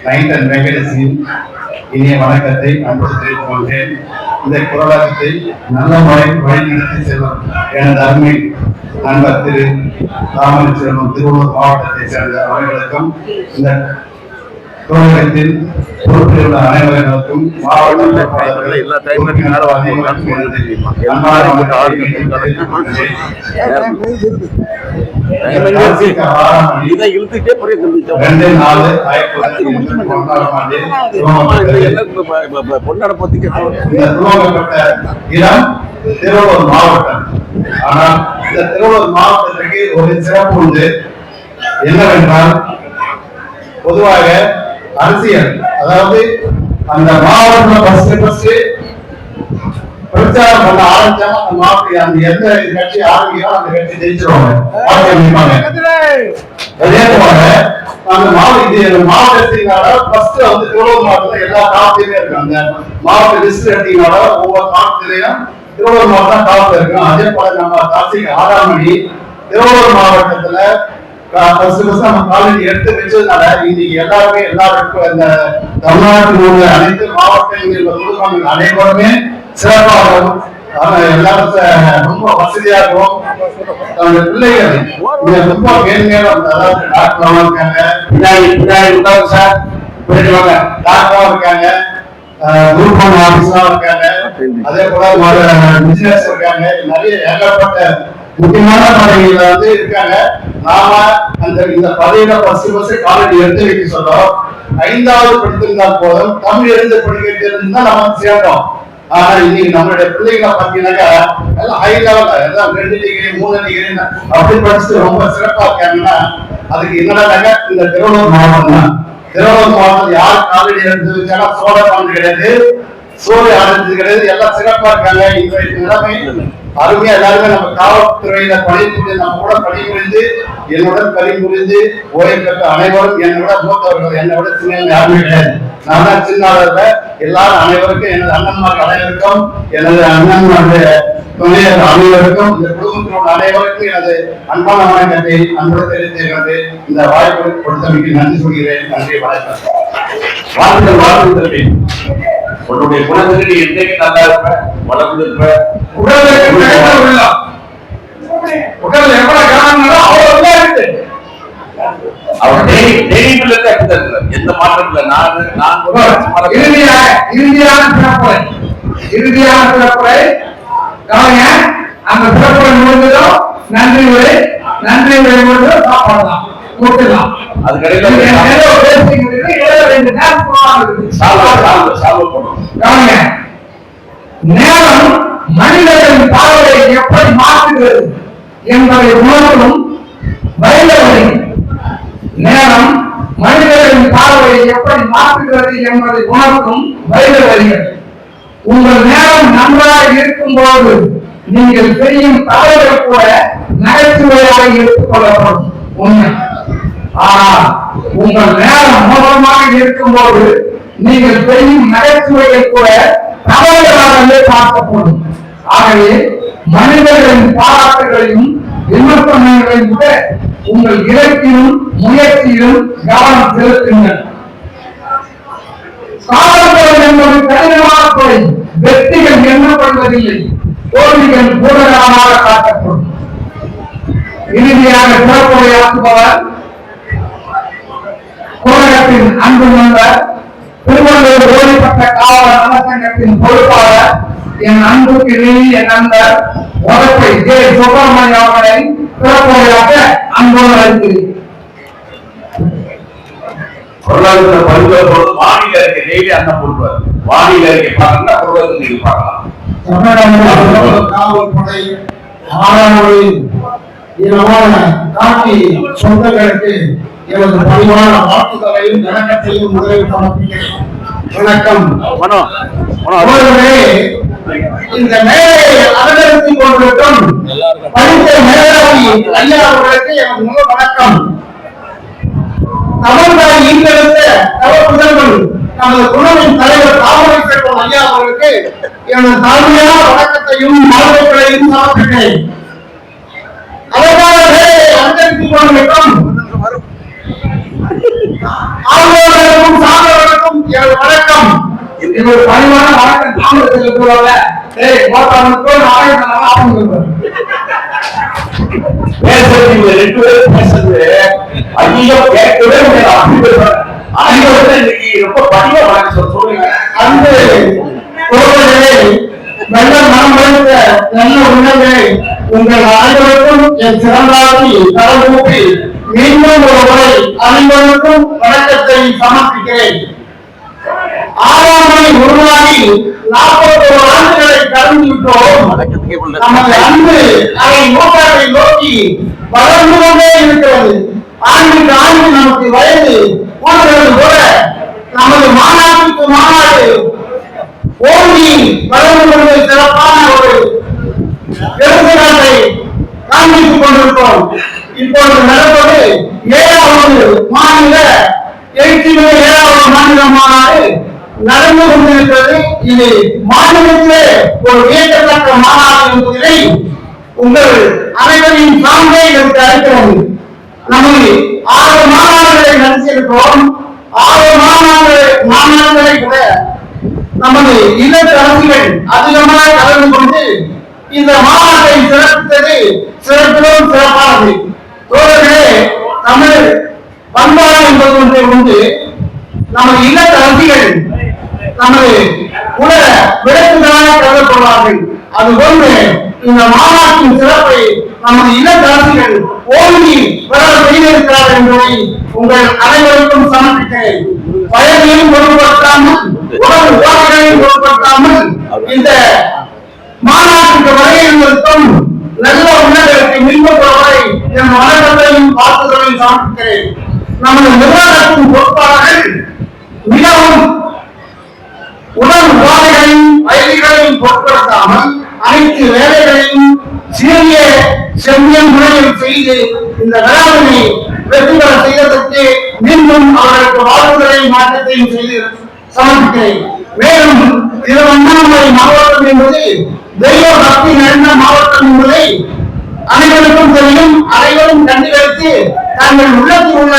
S8: நைட் அண்ட் வெங்கடேசின் இனிய வணக்கத்தை அன்போடு தெரிவித்துக் கொள்கிறேன். இந்த குரலகத்தை நல்ல முறையில் வழிநடத்தி செல்லும் எனது அருமை நண்பர் திரு ராமலிங்கம் திருவள்ளூர் மாவட்டத்தை சேர்ந்த அவர்களுக்கும் இந்த குரலகத்தில் பொறுப்பில் உள்ள அனைவர்களுக்கும் இடம் திருவள்ளூர் மாவட்டம். ஆனால் இந்த திருவள்ளூர் மாவட்டத்திற்கு ஒரு சிறப்பு உண்டு. என்னவென்றால் பொதுவாக அரசியல், அதாவது அந்த மாவட்டத்தில் பிரச்சாரம் பண்ண ஆரம்பிச்சாங்க அந்த மாவட்ட அந்த எந்த கட்சி ஆரம்பிக்கிறோம் அந்த கட்சி ஜெயிச்சிருவாங்க. அதே போல அந்த மாவட்டத்தினால ஃபர்ஸ்ட் வந்து திருவள்ளூர் மாவட்டத்துல எல்லா காலத்திலுமே இருக்கு. அந்த மாவட்ட லிஸ்ட் எடுத்தீங்கனால ஒவ்வொரு மாவட்டத்திலையும் திருவள்ளூர் மாவட்டம் காலத்துல இருக்கும். அதே போல நம்ம கார்த்திகை 6ஆம் மணி திருவள்ளூர் மாவட்டத்துல நம்ம காலேஜ் எடுத்து வச்சதுனால இன்னைக்கு எல்லாருமே எல்லாருக்கும் இந்த தமிழ்நாட்டில் உள்ள அனைத்து மாவட்டங்களில் அனைவருமே சிறப்பாகவும் எல்லாரும் ரொம்ப வசதியா இருக்கும். பிள்ளைகள் ரொம்ப மேன்மையான அதாவது டாக்டராகவும் இருக்காங்க, டாக்டராகவும் இருக்காங்க, குரூப் ஒன் ஆபீஸராகவும் இருக்காங்க, அதே போல பிசினஸ் இருக்காங்க. நிறைய ஏகப்பட்ட முக்கியமான பதவியில வந்து இருக்காங்க. நாம அந்த இந்த பதவியில ஃபர்ஸ்ட் காலேஜ் எடுத்து வைக்க சொல்றோம். 5வது படித்திருந்தால் போதும் தமிழ் எழுந்து படிக்க தெரிஞ்சுதான் நம்ம சேர்ந்தோம். ஆனா இன்னைக்கு நம்மளுடைய பிள்ளைகளை பார்த்தீங்கன்னாக்கா எல்லாம் ஹை லெவல்ல எல்லாம் 2 டிகிரி 3 டிகிரி அப்படி படிச்சுட்டு ரொம்ப சிறப்பா இருக்காங்கன்னா அதுக்கு என்னடாங்க இந்த திருவள்ளூர் மாவட்டம் தான். திருவள்ளூர் மாவட்டம் யார் காலேஜ் எடுத்து வச்சாலும் சோழ பாண்டு கிடையாது, சூரிய ஆனது கிடையாது, எல்லாம் சிறப்பா இருக்காங்க. இந்த நிலைமை அருமையா எல்லாருமே நம்ம காவல்துறையில பணிபுரிந்து நம்ம கூட பணிபுரிந்து என்னுடன் பணிபுரிந்து ஓய்வு பெற்ற அனைவரும் என்னோட மூத்தவர்கள், என்னை விட சின்ன யாருமே கிடையாது. நான் தான் சின்ன எல்லாரும் அனைவருக்கும் எனது அண்ணன்மார்கள் அனைவருக்கும் எனது அண்ணன்மாருடைய துணையர் அனைவருக்கும் இந்த குடும்பத்தினோட அனைவருக்கும் எனது அன்பான வணக்கத்தை அன்புடன் தெரிவித்திருக்கிறது. இந்த வாய்ப்பு கொடுத்தமைக்கு நன்றி சொல்கிறேன். நன்றி, வணக்கம்.
S2: வாழ்த்துக்கள், வாழ்த்துக்கள். உன்னுடைய குணத்துக்கு நீ என்னைக்கு நல்லா இருப்ப, வளர்ந்து இருப்ப.
S1: உடல்ல எவ்வளவு காரணங்களோ அவ்வளவு இருக்கு.
S2: அவர் எந்த மாற்றம் இல்லை.
S3: இறுதியான சிறப்புரை கவனிங்க. அந்த சிறப்புரை முடிஞ்சதும் நன்றி உரை முடிஞ்சதும் சாப்பாடுதான் கொடுத்துடலாம்.
S2: அது கிடையாது.
S3: நேரம் மனிதர்களின் பார்வையை எப்படி மாற்றுகிறது என்பதை உணர்வும் வயலவரை. நேரம் மனிதர்களின் பார்வையை எப்படி மாற்றுகிறது என்பதை உணர்த்தும் வயலவரிகள். உங்கள் நேரம் நன்றாக இருக்கும் போது நீங்கள் செய்யும் தவறுகள் கூட நகைச்சுவையாக எடுத்துக் கொள்ளப்படும் உண்மை. ஆனால் உங்கள் நேரம் மோசமாக இருக்கும் போது நீங்கள் செய்யும் நகைச்சுவைகள் கூட தவறுகளாகவே பார்க்கப்படும். ஆகவே மனிதர்களின் பாராட்டுகளையும் விமர்சனங்களையும் விட உங்கள் இலக்கிலும் முயற்சியிலும் கவனம் செலுத்துங்கள். காவல்துறை என்பது கடினமான துறை. வெற்றிகள் எண்ணப்படுவதில்லை, தோல்விகள் பூரணமாக காட்டப்படும். இறுதியாக சிறப்புரையாற்றுபவர் கோரகத்தின் அன்பு நண்பர், திருவள்ளூர் ஓய்வுபெற்ற காவலர் நலசங்கத்தின் பொறுப்பாளர், என் அன்புக்கு என் நண்பர் உதப்பை ஜே சுப்பிரமணியம் அவர்களை சிறப்புரையாற்ற அன்போடு அழைக்கிறேன்.
S2: பொருளாதார பல்வேறு வானிலை அறிக்கை டெய்லி அண்ணன் போடுவார். வானிலை அறிக்கை பாருங்க, பொருளாதார நீங்க பார்க்கலாம்.
S8: காவல்படை ஆறாவது இனமான காட்டி சொந்தங்களுக்கு எனது பணிவான வாழ்த்துக்களையும் வணக்கத்தையும் முதலில் சமர்ப்பிக்கிறேன். வணக்கம். இந்த மேலையை அலங்கரித்துக் கொண்டிருக்கும் படித்த மேலாளி ஐயா அவர்களுக்கு எனது முதல் வணக்கம். தமிழ்நாடு ஈர்த்தெடுத்த தவப்புதல்வன் நமது குழுவின் தலைவர் தாமரை செல்வம் ஐயா அவர்களுக்கு எனது தாழ்மையான வணக்கத்தையும் வாழ்த்துக்களையும் சமர்ப்பிக்கிறேன். அதற்காக வேலையை அலங்கரித்துக் கொண்டிருக்கும் ஆளுநர்களுக்கும் சார்ந்தவர்களுக்கும் எனது வணக்கம்.
S3: இது ஒரு பணிவான வணக்கம். தாமதத்தில் போறவங்க
S2: பேசுறது ரெண்டு பேரும் பேசுறது அதிகம் கேட்கவே முடியாது. இன்னைக்கு ரொம்ப பணிவா வணக்கம் சொல்லுங்க.
S8: அந்த நல்ல மனம் வைத்த நல்ல உணர்வை உங்கள் அனைவருக்கும் என் சிறந்தாசி தரவூப்பி மீண்டும் ஒரு முறை அனைவருக்கும் வணக்கத்தை சமர்ப்பிக்கிறேன். 6ஆம் மணி உருவாகி 41 ஆண்டுகளை கடந்து விட்டோம். நமது அன்பு அதை நோக்காவை நோக்கி வளர்ந்து கொண்டே இருக்கிறது. ஆண்டுக்கு ஆண்டு நமக்கு வயது கூடுகிறது போல நமது மாநாட்டுக்கு மாநாடு ஓங்கி வளர்ந்து கொண்டு சிறப்பான ஒரு எடுத்துக்காட்டை காண்பித்துக் கொண்டிருக்கிறோம். இப்பொழுது நடப்பது 7வது மாநில எழுச்சிமிகு 7வது மாநில மாநாடு நடந்து கொண்டிருக்கிறது. இது மாநிலத்திலே ஒரு வியக்கத்தக்க மாநாடு என்பதை உங்கள் அனைவரின் சார்ந்தே எனக்கு அளிக்கிறது. நமது 6 மாநாடுகளை நடத்தியிருக்கிறோம். 6 மாநாடுகளை கூட நமது இல்லத்தரசிகள் அதிகமாக கலந்து கொண்டு இந்த மாநாட்டை சிறப்பித்தது சிறப்பிலும் சிறப்பானது. தோழர்களே, தமிழ் பண்பாடு என்பது ஒன்றை உண்டு. நமது இல்லத்தரசிகள் நமது குல விளக்குகளாக கருதப்படுவார்கள். அதுபோன்று இந்த மாநாட்டின் சிறப்பை நமது இல்லத்தரசிகள் ஓங்கி வர செய்திருக்கிறார்கள் என்பதை உங்கள் அனைவருக்கும் சமர்ப்பிக்கிறேன். வயதையும் பொருட்படுத்தாமல் உடல் உபாதைகளையும் பொருட்படுத்தாமல் இந்த மாநாட்டுக்கு வரையிருக்கும் நல்ல உணர்வுகளுக்கு மின்படுவதை என் வணக்கத்தையும் வாழ்த்துக்களையும் சமர்ப்பிக்கிறேன். நமது நிர்வாகத்தின் பொறுப்பாளர்கள் மிகவும் உடல் உபாதைகளையும் வயதிகளையும் பொருட்படுத்தாமல் அனைத்து வேலைகளையும் சீரிய செம்மியல் முறையில் செய்து இந்த விழாவினை வெற்றி பெற செய்வதற்கு மீண்டும் அவர்களுக்கு வாழ்த்துக்களையும் மாற்றத்தையும் செய்து சமர்ப்பிக்கிறேன். மேலும் திருவண்ணாமலை மாவட்டம் என்பது தெய்வ பக்தி நிறைந்த மாவட்டம் என்பதை அனைவருக்கும் தெரியும். அனைவரும் கண்டுகளித்து தங்கள் உள்ளத்தில் உள்ள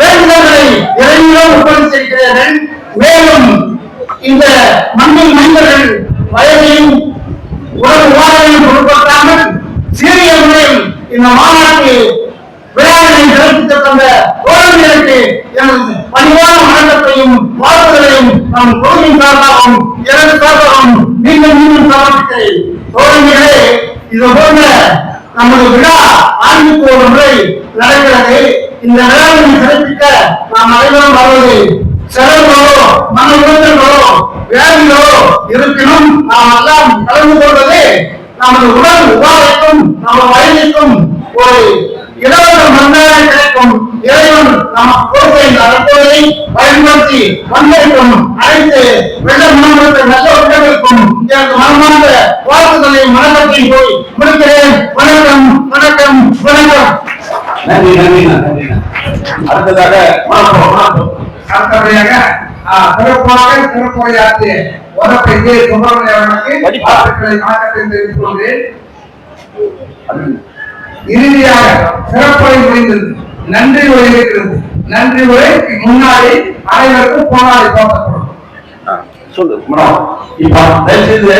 S8: வேண்டுதல்களை இறைவனிடம் ஒப்படைத்திருக்கிறார்கள். மேலும் இந்த மண்ணில் மைந்தர்கள் வயதையும் உடல் உபாதையும் பொருட்படுத்தாமல் சீரிய முறையில் இந்த மாநாட்டு விழாவினை சிறப்பித்துக் கொண்ட தோழர்களுக்கு எனது பணிவான வணக்கத்தையும் வாழ்த்துகளையும் நம் குழுவின் சார்பாகவும் எனது சார்பாகவும் மீண்டும் மீண்டும் சமர்ப்பிக்கிறேன். தோழர்களே, இது போன்ற நமது விழா ஆண்டுக்கு ஒரு முறை நடக்கிறது. இந்த விழாவினை சிறப்பிக்க நாம் அனைவரும் வருவது செலவுகளோ மன உறுத்தல்களோ வியாதிகளோ இருப்பினும் நாம் எல்லாம் கலந்து கொள்வது நமது உடல் உபாதைக்கும் நமது வயதிற்கும் ஒரு இலவச மருந்தாக கிடைக்கும். இறைவன் நமக்கு கொடுத்த இந்த அற்புதத்தை பயன்படுத்தி வந்திருக்கும் அனைத்து வெள்ள மனங்களுக்கு நல்ல உள்ளங்களுக்கும் எனக்கு மனமார்ந்த வாழ்த்துக்களையும் வணக்கத்தையும் போய் முடிக்கிறேன். வணக்கம் வணக்கம் வணக்கம்.
S2: நன்றி நன்றி நன்றி. அடுத்ததாக
S3: அடுத்தபடியாக சிறப்பாக சிறப்புரையாற்றிய உதப்பை ஜே சுப்பிரமணியம் அவர்களுக்கு வாழ்த்துக்களை வணக்கத்தை தெரிவித்துக் கொள்கிறேன். இறுதியாக சிறப்புரை முடிந்தது, நன்றி உரை இருக்கிறது. நன்றி உரைக்கு முன்னாடி அனைவருக்கும் போராடி போட்டப்படும்.
S2: சொல்லு இப்ப தயவு செய்து